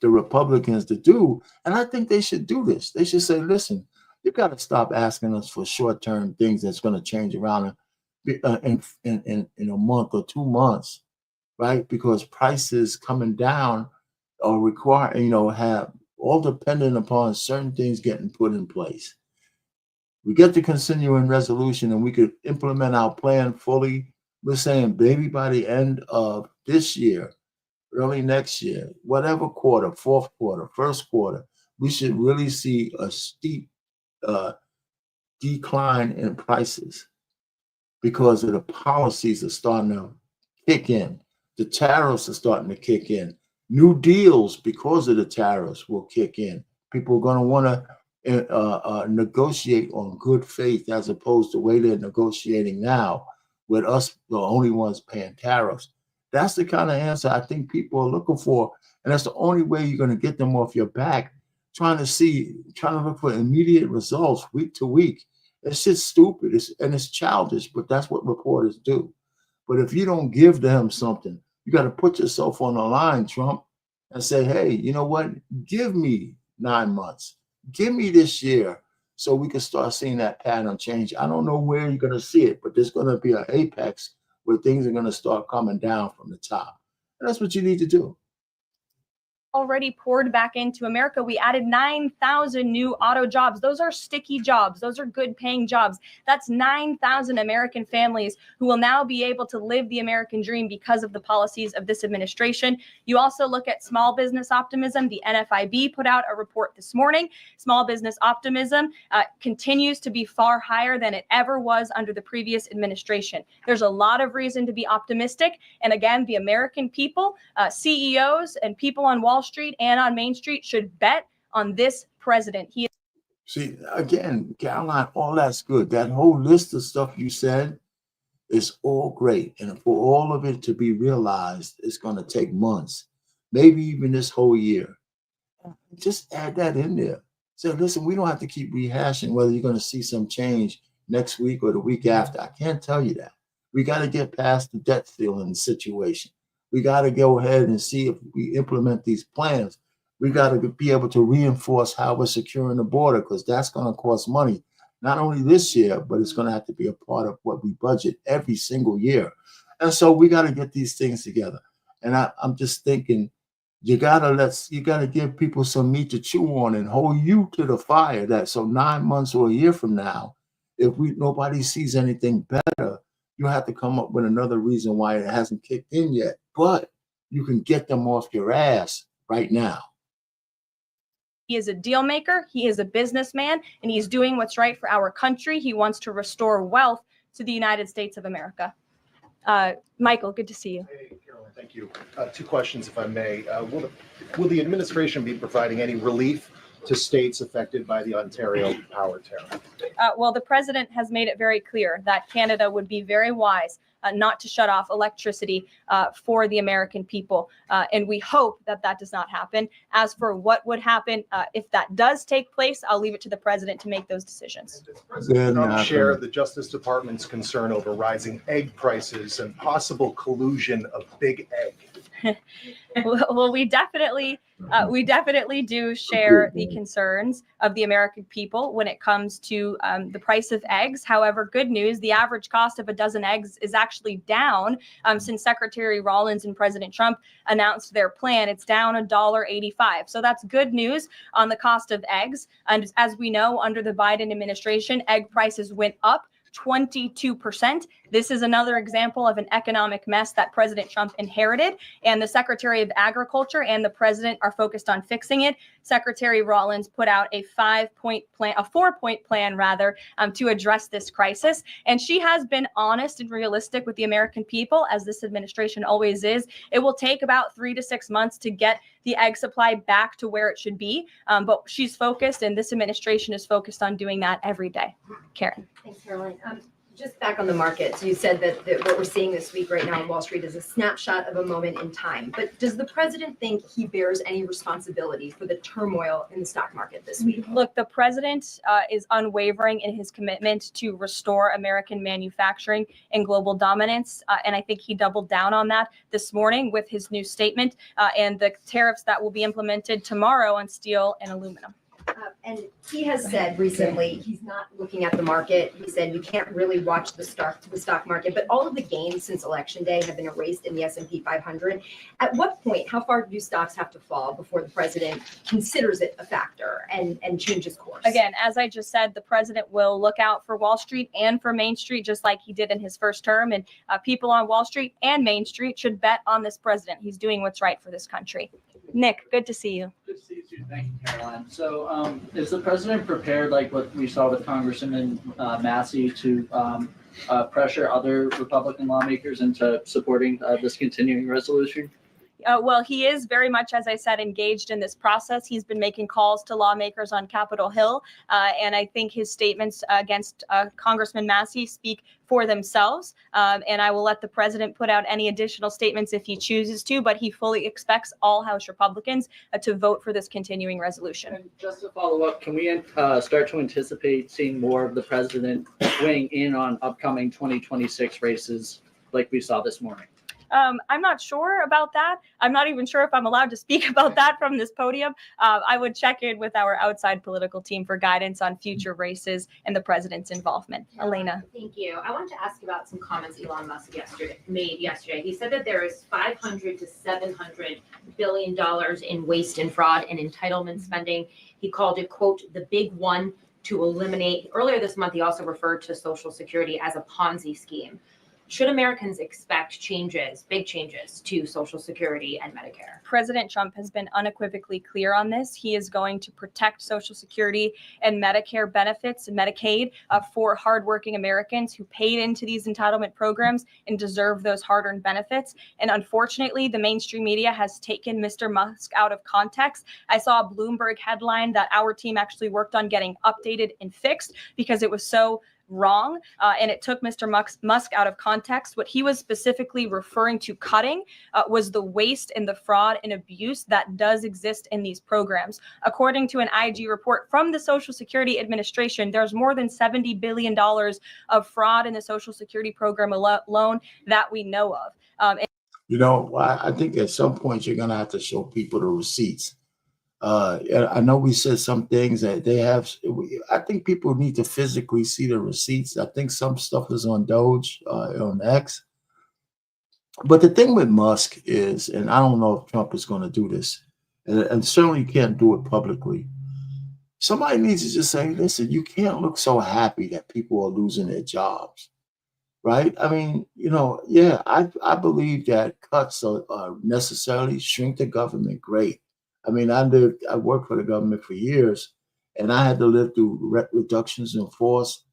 the Republicans to do, and I think they should do this. They should say, listen, you got to stop asking us for short-term things that's going to change around in a month or 2 months, right? Because prices coming down are required, have all dependent upon certain things getting put in place. We get the continuing resolution and we could implement our plan fully. We're saying maybe by the end of this year, early next year, whatever quarter, fourth quarter, first quarter, we should really see a steep decline in prices because of the policies are starting to kick in. The tariffs are starting to kick in. New deals because of the tariffs will kick in. People are going to want to negotiate on good faith as opposed to the way they're negotiating now with us, the only ones paying tariffs. That's the kind of answer I think people are looking for. And that's the only way you're going to get them off your back, trying to look for immediate results week to week. It's just stupid. It's childish, but that's what reporters do. But if you don't give them something, you got to put yourself on the line, Trump, and say, hey, you know what? Give me 9 months. Give me this year so we can start seeing that pattern change. I don't know where you're going to see it, but there's going to be an apex where things are going to start coming down from the top. And that's what you need to do. Already poured back into America. We added 9,000 new auto jobs. Those are sticky jobs. Those are good paying jobs. That's 9,000 American families who will now be able to live the American dream because of the policies of this administration. You also look at small business optimism. The NFIB put out a report this morning. Small business optimism continues to be far higher than it ever was under the previous administration. There's a lot of reason to be optimistic. And again, the American people, CEOs and people on Wall Street and on Main Street should bet on this president. See, again, Caroline, all that's good. That whole list of stuff you said is all great. And for all of it to be realized, it's going to take months, maybe even this whole year. Just add that in there. So listen, we don't have to keep rehashing whether you're going to see some change next week or the week after. I can't tell you that. We got to get past the debt ceiling situation. We got to go ahead and see if we implement these plans. We got to be able to reinforce how we're securing the border because that's going to cost money, not only this year, but it's going to have to be a part of what we budget every single year. And so we got to get these things together. And I'm just thinking, you got to give people some meat to chew on and hold you to the fire. That so 9 months or a year from now, if nobody sees anything better, you have to come up with another reason why it hasn't kicked in yet. But you can get them off your ass right now. He is a deal maker. He is a businessman, and he's doing what's right for our country. He wants to restore wealth to the United States of America. Michael, good to see you. Hey, Carolyn, thank you. 2 questions, if I may. Will the administration be providing any relief to states affected by the Ontario power tariff? Well, the president has made it very clear that Canada would be very wise not to shut off electricity for the American people. And we hope that that does not happen. As for what would happen if that does take place, I'll leave it to the president to make those decisions. Does President Trump share the Justice Department's concern over rising egg prices and possible collusion of big egg? Well, we definitely We definitely do share the concerns of the American people when it comes to the price of eggs. However, good news, the average cost of a dozen eggs is actually down since Secretary Rollins and President Trump announced their plan. It's down $1.85. So that's good news on the cost of eggs. And as we know, under the Biden administration, egg prices went up 22%. This is another example of an economic mess that President Trump inherited, and the Secretary of Agriculture and the president are focused on fixing it. Secretary Rollins put out a 4-point plan rather, to address this crisis. And she has been honest and realistic with the American people, as this administration always is. It will take about 3 to 6 months to get the egg supply back to where it should be. But she's focused, and this administration is focused on doing that every day. Karen. Thanks, Caroline. Just back on the markets, you said that what we're seeing this week right now on Wall Street is a snapshot of a moment in time. But does the president think he bears any responsibility for the turmoil in the stock market this week? Look, the president is unwavering in his commitment to restore American manufacturing and global dominance. And I think he doubled down on that this morning with his new statement and the tariffs that will be implemented tomorrow on steel and aluminum. And he has said recently he's not looking at the market. He said you can't really watch the stock market, but all of the gains since election day have been erased in the S&P 500. At what point, how far do stocks have to fall before the president considers it a factor and changes course? Again, as I just said, the president will look out for Wall Street and for Main Street, just like he did in his first term. And people on Wall Street and Main Street should bet on this president. He's doing what's right for this country. Nick, good to see you. Good to see you too. Thank you, Caroline. So is the president prepared, like what we saw with Congressman Massey, to pressure other Republican lawmakers into supporting this continuing resolution? Well, he is very much, as I said, engaged in this process. He's been making calls to lawmakers on Capitol Hill, and I think his statements against Congressman Massey speak for themselves. And I will let the president put out any additional statements if he chooses to, but he fully expects all House Republicans to vote for this continuing resolution. And just to follow up, can we start to anticipate seeing more of the president weighing in on upcoming 2026 races like we saw this morning? I'm not sure about that. I'm not even sure if I'm allowed to speak about that from this podium. I would check in with our outside political team for guidance on future races and the president's involvement. Elena. Thank you. I wanted to ask about some comments Elon Musk made yesterday. He said that there is $500 to $700 billion in waste and fraud and entitlement spending. He called it, quote, the big one to eliminate. Earlier this month, he also referred to Social Security as a Ponzi scheme. Should Americans expect changes, big changes to Social Security and Medicare? President Trump has been unequivocally clear on this. He is going to protect Social Security and Medicare benefits and Medicaid for hardworking Americans who paid into these entitlement programs and deserve those hard-earned benefits. And unfortunately, the mainstream media has taken Mr. Musk out of context. I saw a Bloomberg headline that our team actually worked on getting updated and fixed because it was so wrong, and it took Mr. Musk out of context. What he was specifically referring to cutting was the waste and the fraud and abuse that does exist in these programs. According to an IG report from the Social Security Administration, there's more than $70 billion of fraud in the Social Security program alone that we know of. I think at some point you're going to have to show people the receipts. I know we said some things that they have. I think people need to physically see the receipts. I think some stuff is on DOGE, on X. But the thing with Musk is, and I don't know if Trump is going to do this, and certainly you can't do it publicly. Somebody needs to just say, listen, you can't look so happy that people are losing their jobs, right? I mean, I believe that cuts are necessarily shrink the government. Great. I mean, I worked for the government for years, and I had to live through reductions in force,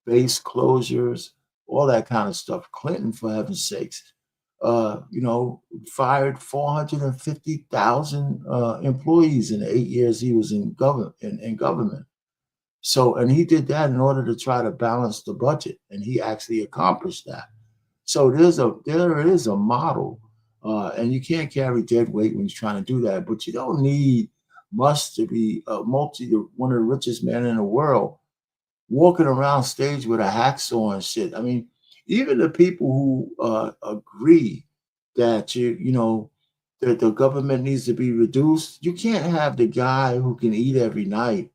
base closures, all that kind of stuff. Clinton, for heaven's sakes, fired 450,000 employees in the 8 years he was in government. So, and he did that in order to try to balance the budget, and he actually accomplished that. So there is a model. And you can't carry dead weight when you're trying to do that. But you don't need Musk to be one of the richest men in the world, walking around stage with a hacksaw and shit. I mean, even the people who agree that that the government needs to be reduced. You can't have the guy who can eat every night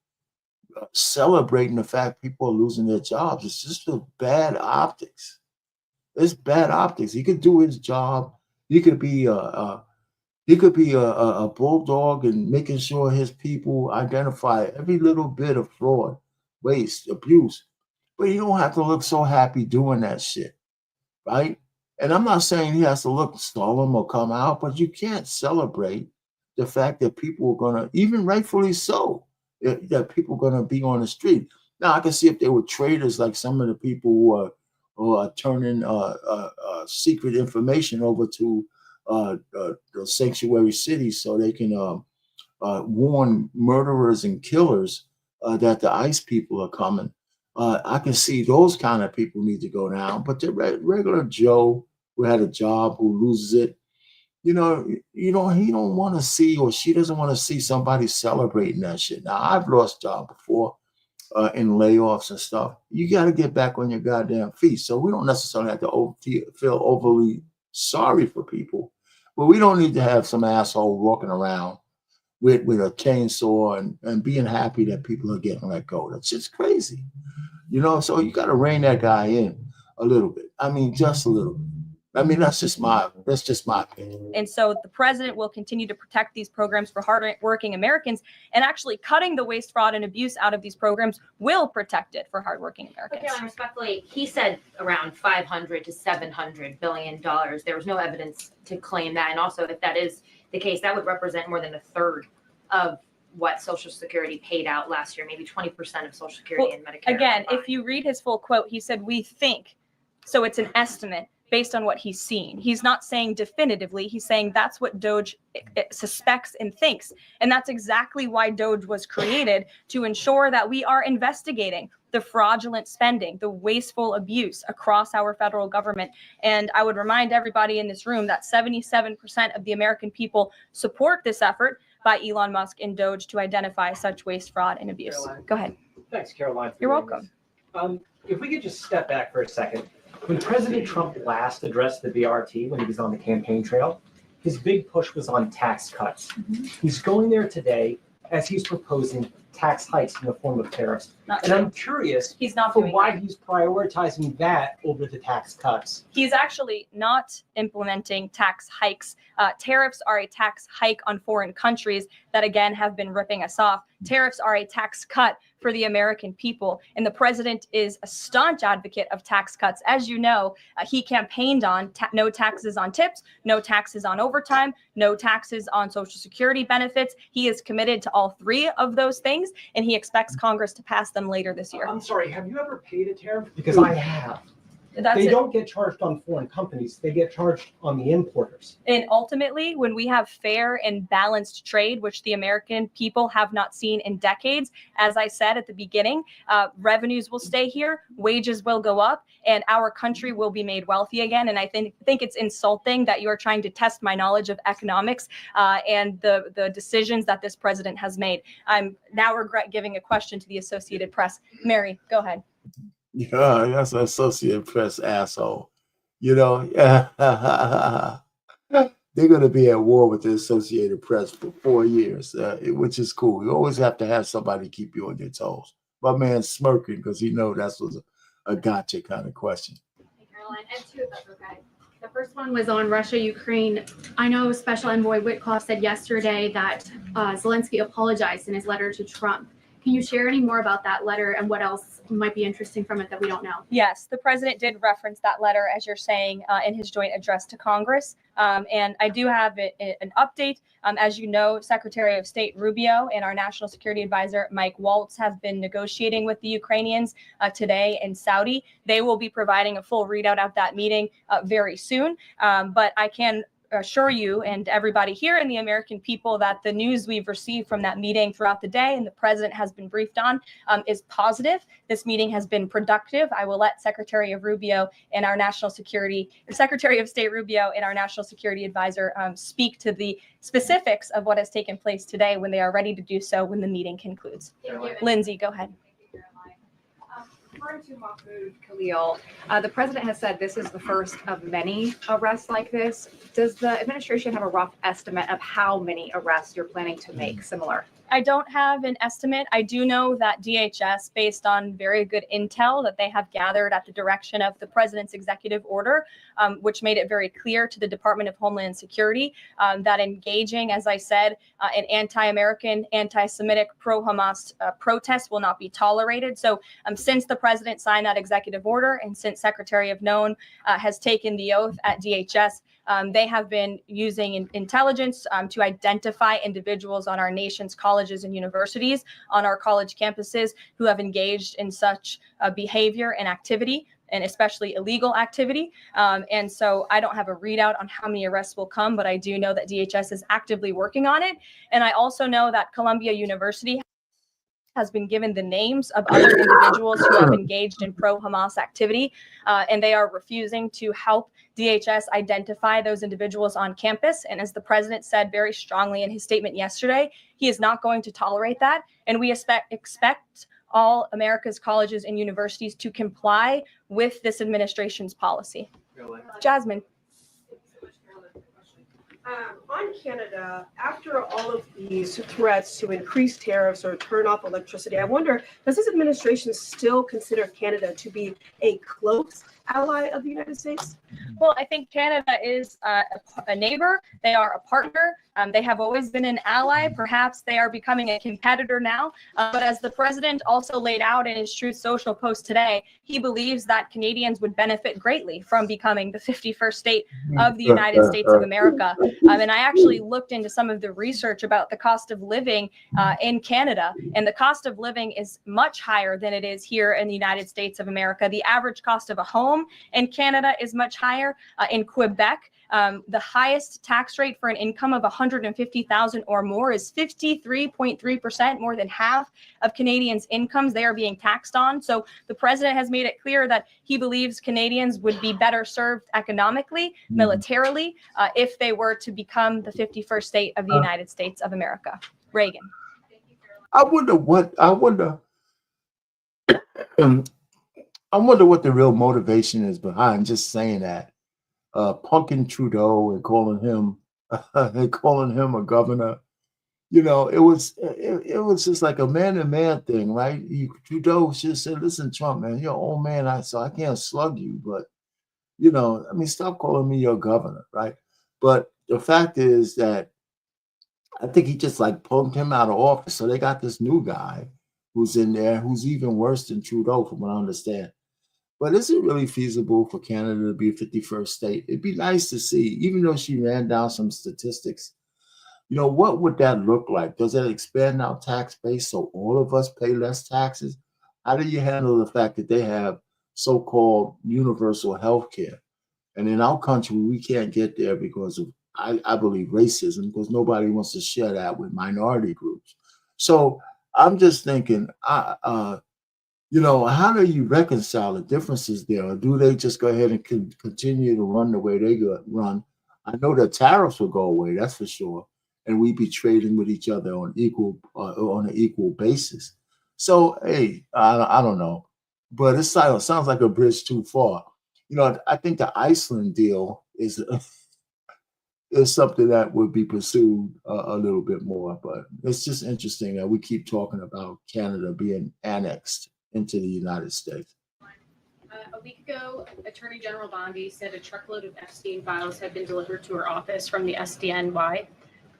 celebrating the fact people are losing their jobs. It's just a bad optics. It's bad optics. He could do his job. He could be a bulldog and making sure his people identify every little bit of fraud, waste, abuse. But you don't have to look so happy doing that shit, right? And I'm not saying he has to look solemn or come out, but you can't celebrate the fact that people are going to, even rightfully so, that people are going to be on the street. Now, I can see if they were traitors, like some of the people who are turning secret information over to the sanctuary cities so they can warn murderers and killers that the ICE people are coming. I can see those kind of people need to go down, but the regular Joe who had a job who loses it, he don't want to see, or she doesn't want to see somebody celebrating that shit. Now, I've lost job before in layoffs and stuff. You got to get back on your goddamn feet. So we don't necessarily have to feel overly sorry for people, but we don't need to have some asshole walking around with a chainsaw and being happy that people are getting let go. That's just crazy. So you got to rein that guy in a little bit. I mean, just a little bit. I mean, that's just my opinion. And so the president will continue to protect these programs for hardworking Americans, and actually cutting the waste, fraud, and abuse out of these programs will protect it for hardworking Americans. Okay, respectfully, he said around $500 to $700 billion. There was no evidence to claim that. And also, if that is the case, that would represent more than a third of what Social Security paid out last year, maybe 20% of Social Security and Medicare. Again, if you read his full quote, he said, "We think." So it's an estimate based on what he's seen. He's not saying definitively. He's saying that's what DOGE suspects and thinks. And that's exactly why DOGE was created, to ensure that we are investigating the fraudulent spending, the wasteful abuse across our federal government. And I would remind everybody in this room that 77% of the American people support this effort by Elon Musk and DOGE to identify such waste, fraud, and abuse. Caroline. Go ahead. Thanks, Caroline. You're welcome. If we could just step back for a second. When President Trump last addressed the BRT when he was on the campaign trail, his big push was on tax cuts. He's going there today as he's proposing tax hikes in the form of tariffs. And I'm curious He's not for doing why that. he's prioritizing that over the tax cuts. He's actually not implementing tax hikes. Tariffs are a tax hike on foreign countries that, again, have been ripping us off. Tariffs are a tax cut for the American people. And the president is a staunch advocate of tax cuts. As you know, he campaigned on no taxes on tips, no taxes on overtime, no taxes on Social Security benefits. He is committed to all three of those things, and he expects Congress to pass them later this year. I'm sorry, have you ever paid a tariff? Because I have. They don't get charged on foreign companies. They get charged on the importers. And ultimately, when we have fair and balanced trade, which the American people have not seen in decades, as I said at the beginning, revenues will stay here, wages will go up, and our country will be made wealthy again. And I think it's insulting that you are trying to test my knowledge of economics and the decisions that this president has made. I'm now regret giving a question to the Associated Press. Mary, go ahead. Yeah, that's an Associated Press asshole. They're going to be at war with the Associated Press for 4 years, which is cool. You always have to have somebody keep you on your toes. My man's smirking because he knows that was a gotcha kind of question. Hey, Caroline, I have two, if that's okay. The first one was on Russia, Ukraine. I know Special Envoy Witkoff said yesterday that Zelensky apologized in his letter to Trump. Can you share any more about that letter and what else might be interesting from it that we don't know? Yes, the president did reference that letter, as you're saying, in his joint address to Congress. And I do have an update. As you know, Secretary of State Rubio and our National Security Advisor, Mike Waltz, have been negotiating with the Ukrainians today in Saudi. They will be providing a full readout of that meeting very soon. But I can assure you and everybody here and the American people that the news we've received from that meeting throughout the day and the president has been briefed on is positive. This meeting has been productive. I will let Secretary of State Rubio and our National Security Advisor speak to the specifics of what has taken place today when they are ready to do so when the meeting concludes. Lindsay, go ahead. referring to Mahmoud Khalil, the president has said this is the first of many arrests like this. Does the administration have a rough estimate of how many arrests you're planning to make similar? I don't have an estimate. I do know that DHS, based on very good intel that they have gathered at the direction of the president's executive order, which made it very clear to the Department of Homeland Security that engaging, as I said, in anti-American, anti-Semitic, pro-Hamas protests will not be tolerated. So since the president signed that executive order and since Secretary of Known has taken the oath at DHS, they have been using intelligence to identify individuals on our nation's colleges and universities, on our college campuses, who have engaged in such behavior and activity, and especially illegal activity. And so I don't have a readout on how many arrests will come, but I do know that DHS is actively working on it. And I also know that Columbia University has been given the names of other individuals who have engaged in pro-Hamas activity, and they are refusing to help DHS identify those individuals on campus. And as the president said very strongly in his statement yesterday, he is not going to tolerate that. And we expect all America's colleges and universities to comply with this administration's policy. Jasmine. On Canada, after all of these threats to increase tariffs or turn off electricity, I wonder, does this administration still consider Canada to be a close ally of the United States? Well, I think Canada is a neighbor. They are a partner. They have always been an ally. Perhaps they are becoming a competitor now. But as the president also laid out in his Truth Social post today, he believes that Canadians would benefit greatly from becoming the 51st state of the United States of America. And I actually looked into some of the research about the cost of living in Canada, and the cost of living is much higher than it is here in the United States of America. The average cost of a home in Canada is much higher. In Quebec, the highest tax rate for an income of $150,000 or more is 53.3%, more than half of Canadians' incomes they are being taxed on. So the president has made it clear that he believes Canadians would be better served economically, militarily, if they were to become the 51st state of the United States of America. Reagan. I wonder what the real motivation is behind just saying that. Punking Trudeau and calling him a governor. You know, it was just like a man-to-man thing, right? Trudeau just said, "Listen, Trump, man, you're an old man, so I can't slug you, but you know, I mean, stop calling me your governor," right? But the fact is that I think he just like punked him out of office. So they got this new guy who's in there who's even worse than Trudeau, from what I understand. But is it really feasible for Canada to be a 51st state? It'd be nice to see, even though she ran down some statistics. You know, what would that look like? Does that expand our tax base so all of us pay less taxes? How do you handle the fact that they have so-called universal health care? And in our country, we can't get there because of, I believe, racism, because nobody wants to share that with minority groups. So I'm just thinking, you know, how do you reconcile the differences there? Or do they just go ahead and continue to run the way they run? I know that tariffs will go away, that's for sure, and we'd be trading with each other on an equal basis. So, hey, I don't know, but it sounds like a bridge too far. You know, I think the Iceland deal is something that would be pursued a little bit more, but it's just interesting that we keep talking about Canada being annexed into the United States. A week ago, Attorney General Bondi said a truckload of Epstein files had been delivered to her office from the SDNY.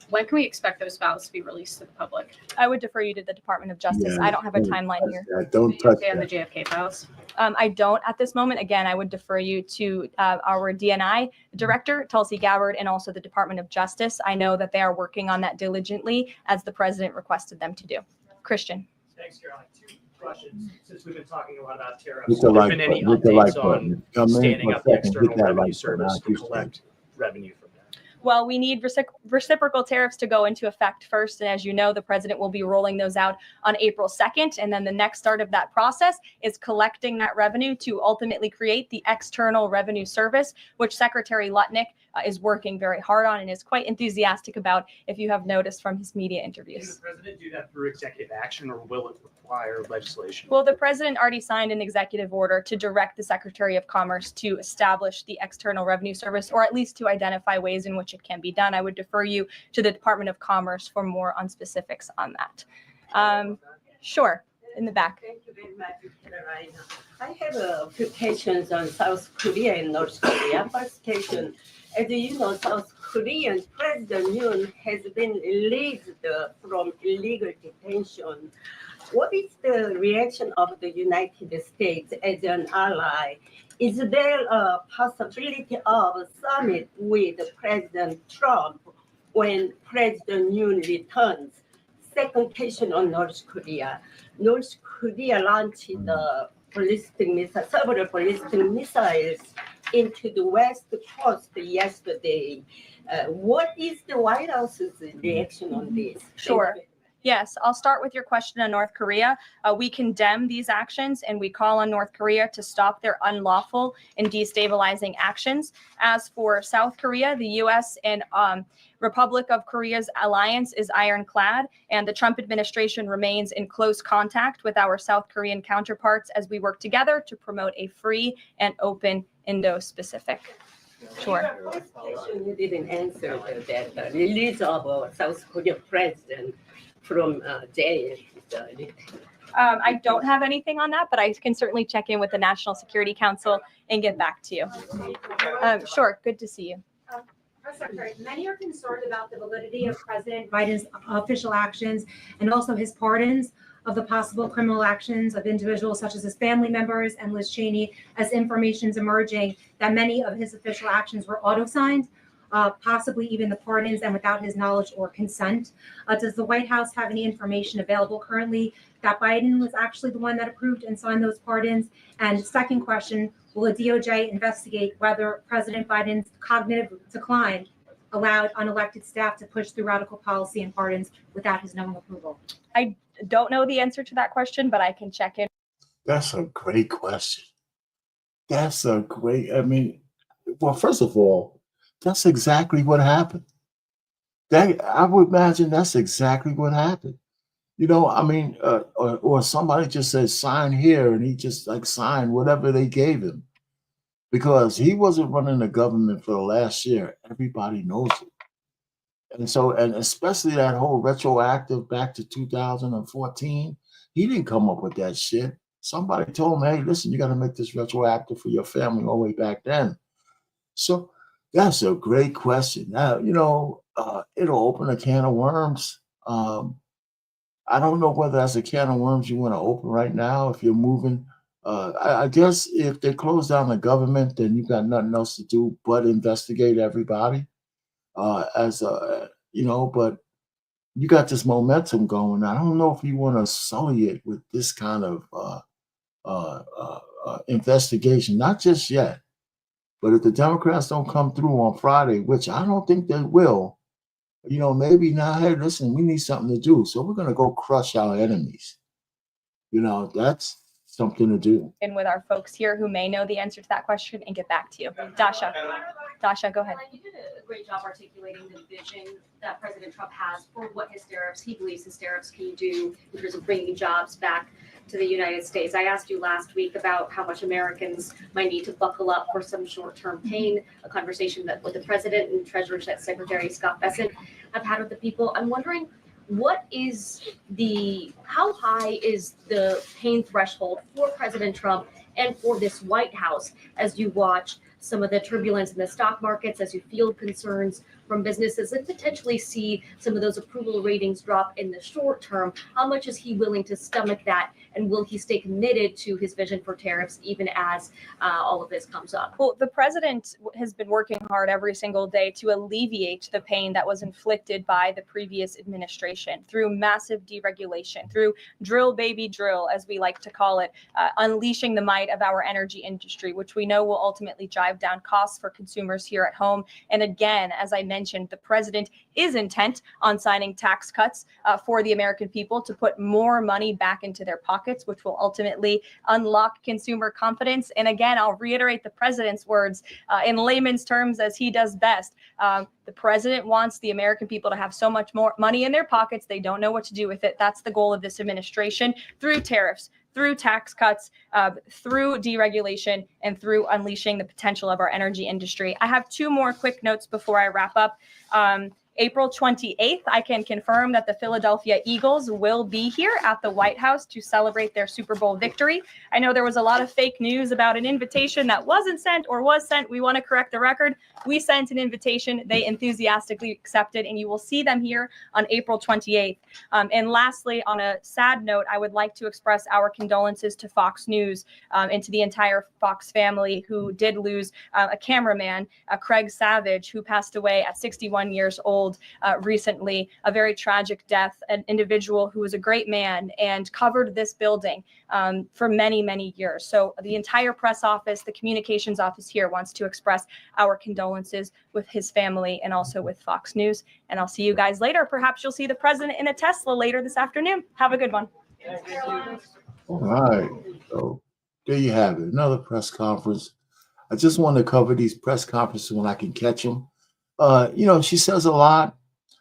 When can we expect those files to be released to the public? I would defer you to the Department of Justice. I don't have a timeline here. Don't touch on the JFK files. I don't at this moment. Again, I would defer you to our DNI director, Tulsi Gabbard, and also the Department of Justice. I know that they are working on that diligently, as the president requested them to do. Christian. Thanks, Caroline. Two questions. Since we've been talking a lot about tariffs, Hit the have there like been any button, hit the updates like on button. Come in standing for a up the second, external hit that revenue like service button. I to appreciate collect revenue from that? Well, we need reciprocal tariffs to go into effect first. And as you know, the president will be rolling those out on April 2nd. And then the next start of that process is collecting that revenue to ultimately create the External Revenue Service, which Secretary Lutnick is working very hard on and is quite enthusiastic about, if you have noticed from his media Can interviews. the president do that through executive action, or will it require legislation? Well, the president already signed an executive order to direct the Secretary of Commerce to establish the External Revenue Service, or at least to identify ways in which it can be done. I would defer you to the Department of Commerce for more on specifics on that. Sure, in the back. Thank you very much, Carolina. I have a few questions on South Korea and North Korea. First question, as you know, South Korean President Yoon has been released from illegal detention. What is the reaction of the United States as an ally? Is there a possibility of a summit with President Trump when President Yoon returns? Second question on North Korea. North Korea launched the several ballistic missiles into the West Coast yesterday. What is the White House's reaction on this? Sure. Yes, I'll start with your question on North Korea. We condemn these actions and we call on North Korea to stop their unlawful and destabilizing actions. As for South Korea, the U.S. and Republic of Korea's alliance is ironclad, and the Trump administration remains in close contact with our South Korean counterparts as we work together to promote a free and open Indo-Pacific. Sure. First question you didn't answer that release of South Korea president from jail. I don't have anything on that, but I can certainly check in with the National Security Council and get back to you. Sure, good to see you. Secretary, many are concerned about the validity of President Biden's official actions and also his pardons of the possible criminal actions of individuals such as his family members and Liz Cheney, as information is emerging that many of his official actions were auto-signed, possibly even the pardons, and without his knowledge or consent. Does the White House have any information available currently that Biden was actually the one that approved and signed those pardons? And second question, will the DOJ investigate whether President Biden's cognitive decline allowed unelected staff to push through radical policy and pardons without his knowing approval? I don't know the answer to that question, but I can check in. That's a great question. That's a great, well, first of all, that's exactly what happened. I would imagine that's exactly what happened. Or somebody just said sign here, and he just signed whatever they gave him, because he wasn't running the government for the last year. Everybody knows it. And especially that whole retroactive back to 2014, he didn't come up with that shit. Somebody told him, hey, listen, you got to make this retroactive for your family all the way back then. So that's a great question. Now, it'll open a can of worms. I don't know whether that's a can of worms you want to open right now if you're moving. I guess if they close down the government, then you've got nothing else to do but investigate everybody. But you got this momentum going. I don't know if you want to sully it with this kind of investigation. Not just yet. But if the Democrats don't come through on Friday, which I don't think they will, maybe now, hey, listen, we need something to do. So we're going to go crush our enemies. That's something to do. And with our folks here who may know the answer to that question and get back to you. Dasha, go ahead. You did a great job articulating the vision that President Trump has for what he believes his tariffs can do in terms of bringing jobs back to the United States. I asked you last week about how much Americans might need to buckle up for some short-term pain, a conversation that with the President and Treasury Secretary Scott Bessent have had with the people. I'm wondering, how high is the pain threshold for President Trump and for this White House as you watch some of the turbulence in the stock markets, as you field concerns from businesses and potentially see some of those approval ratings drop in the short term? How much is he willing to stomach that? And will he stay committed to his vision for tariffs even as all of this comes up? Well, the president has been working hard every single day to alleviate the pain that was inflicted by the previous administration through massive deregulation, through drill baby drill, as we like to call it, unleashing the might of our energy industry, which we know will ultimately drive down costs for consumers here at home. And again, as I mentioned, the president is intent on signing tax cuts for the American people to put more money back into their pockets. pockets, which will ultimately unlock consumer confidence. And again, I'll reiterate the president's words in layman's terms as he does best. The president wants the American people to have so much more money in their pockets, they don't know what to do with it. That's the goal of this administration through tariffs, through tax cuts, through deregulation, and through unleashing the potential of our energy industry. I have two more quick notes before I wrap up. April 28th, I can confirm that the Philadelphia Eagles will be here at the White House to celebrate their Super Bowl victory. I know there was a lot of fake news about an invitation that wasn't sent or was sent. We want to correct the record. We sent an invitation. They enthusiastically accepted, and you will see them here on April 28th. And lastly, on a sad note, I would like to express our condolences to Fox News and to the entire Fox family who did lose a cameraman, Craig Savage, who passed away at 61 years old. Recently, a very tragic death, an individual who was a great man and covered this building for many, many years. So the entire press office, the communications office here wants to express our condolences with his family and also with Fox News. And I'll see you guys later. Perhaps you'll see the president in a Tesla later this afternoon. Have a good one. All right. So there you have it. Another press conference. I just want to cover these press conferences when I can catch them. She says a lot,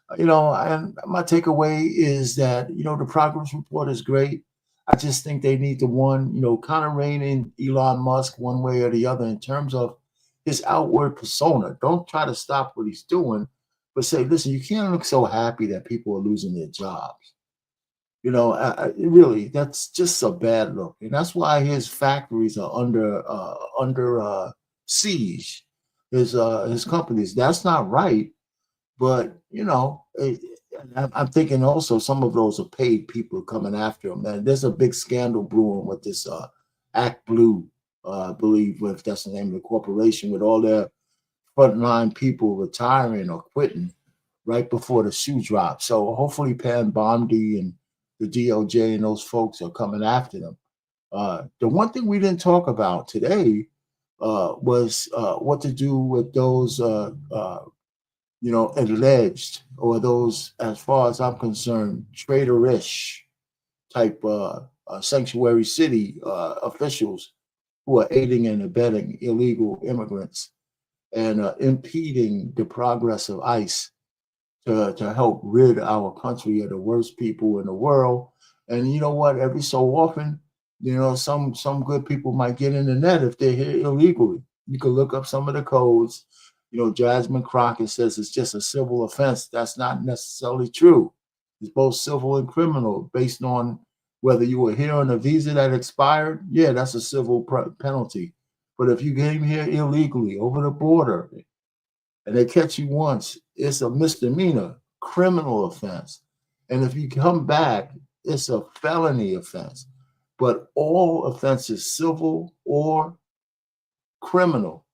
and my takeaway is that, the progress report is great. I just think they need to, kind of rein in Elon Musk one way or the other in terms of his outward persona. Don't try to stop what he's doing, but say, listen, you can't look so happy that people are losing their jobs. Really, that's just a bad look. And that's why his factories are under siege. His companies. That's not right. But, I'm thinking also some of those are paid people coming after him. And there's a big scandal brewing with this Act Blue, I believe, if that's the name of the corporation, with all their frontline people retiring or quitting right before the shoe drops. So hopefully Pam Bondi and the DOJ and those folks are coming after them. The one thing we didn't talk about today was what to do with those, alleged, or those, as far as I'm concerned, traitorish type sanctuary city officials who are aiding and abetting illegal immigrants and impeding the progress of ICE to help rid our country of the worst people in the world. And you know what? Every so often, some good people might get in the net if they're here illegally. You can look up some of the codes. Jasmine Crockett says it's just a civil offense. That's not necessarily true. It's both civil and criminal based on whether you were here on a visa that expired. Yeah, that's a civil penalty. But if you came here illegally over the border and they catch you once, it's a misdemeanor criminal offense. And if you come back, it's a felony offense. But all offenses, civil or criminal,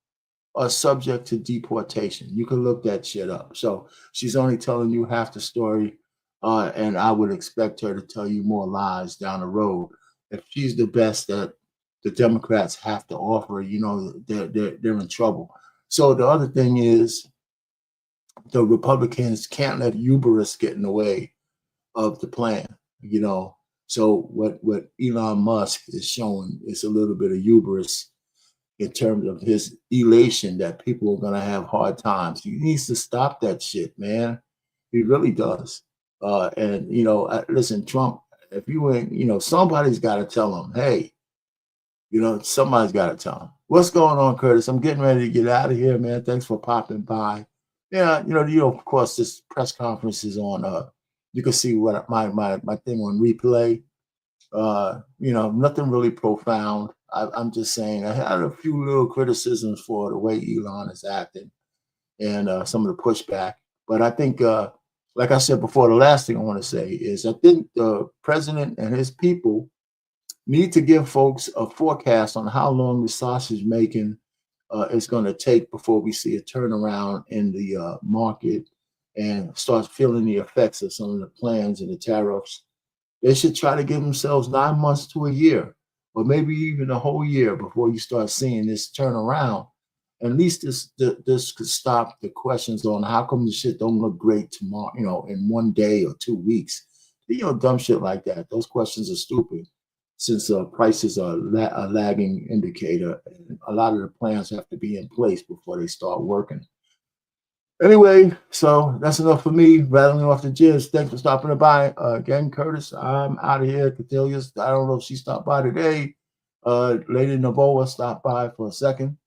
are subject to deportation. You can look that shit up. So she's only telling you half the story, and I would expect her to tell you more lies down the road. If she's the best that the Democrats have to offer, they're in trouble. So the other thing is, the Republicans can't let hubris get in the way of the plan. So what Elon Musk is showing is a little bit of hubris in terms of his elation that people are going to have hard times. He needs to stop that shit, man. He really does. Listen, Trump, if you ain't, somebody's got to tell him, hey, somebody's got to tell him. What's going on, Curtis? I'm getting ready to get out of here, man. Thanks for popping by. Yeah, of course, this press conference is on, you can see what my thing on replay. Nothing really profound. I'm just saying I had a few little criticisms for the way Elon is acting and some of the pushback. But I think, like I said before, the last thing I want to say is I think the president and his people need to give folks a forecast on how long the sausage making is going to take before we see a turnaround in the market and start feeling the effects of some of the plans and the tariffs. They should try to give themselves 9 months to a year, or maybe even a whole year before you start seeing this turn around. At least this could stop the questions on how come the shit don't look great tomorrow, in 1 day or 2 weeks. Dumb shit like that. Those questions are stupid. since prices are a lagging indicator, and a lot of the plans have to be in place before they start working. Anyway, so that's enough for me rattling off the gist. Thanks for stopping by. Again, Curtis, I'm out of here. Catilia's, I don't know if she stopped by today. Lady Novoa stopped by for a second.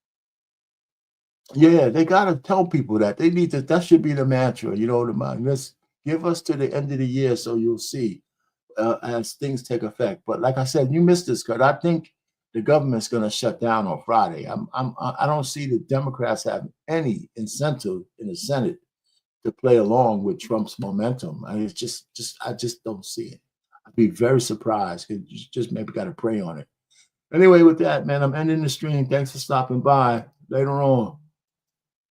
Yeah, they got to tell people that. They need to, that should be the mantra, you know, let's give us to the end of the year so you'll see as things take effect. But like I said, you missed this, Kurt. I think the government's going to shut down on Friday. I don't see the Democrats have any incentive in the Senate to play along with Trump's momentum. I mean, I just don't see it. I'd be very surprised. You just maybe got to pray on it. Anyway, with that, man, I'm ending the stream. Thanks for stopping by. Later on.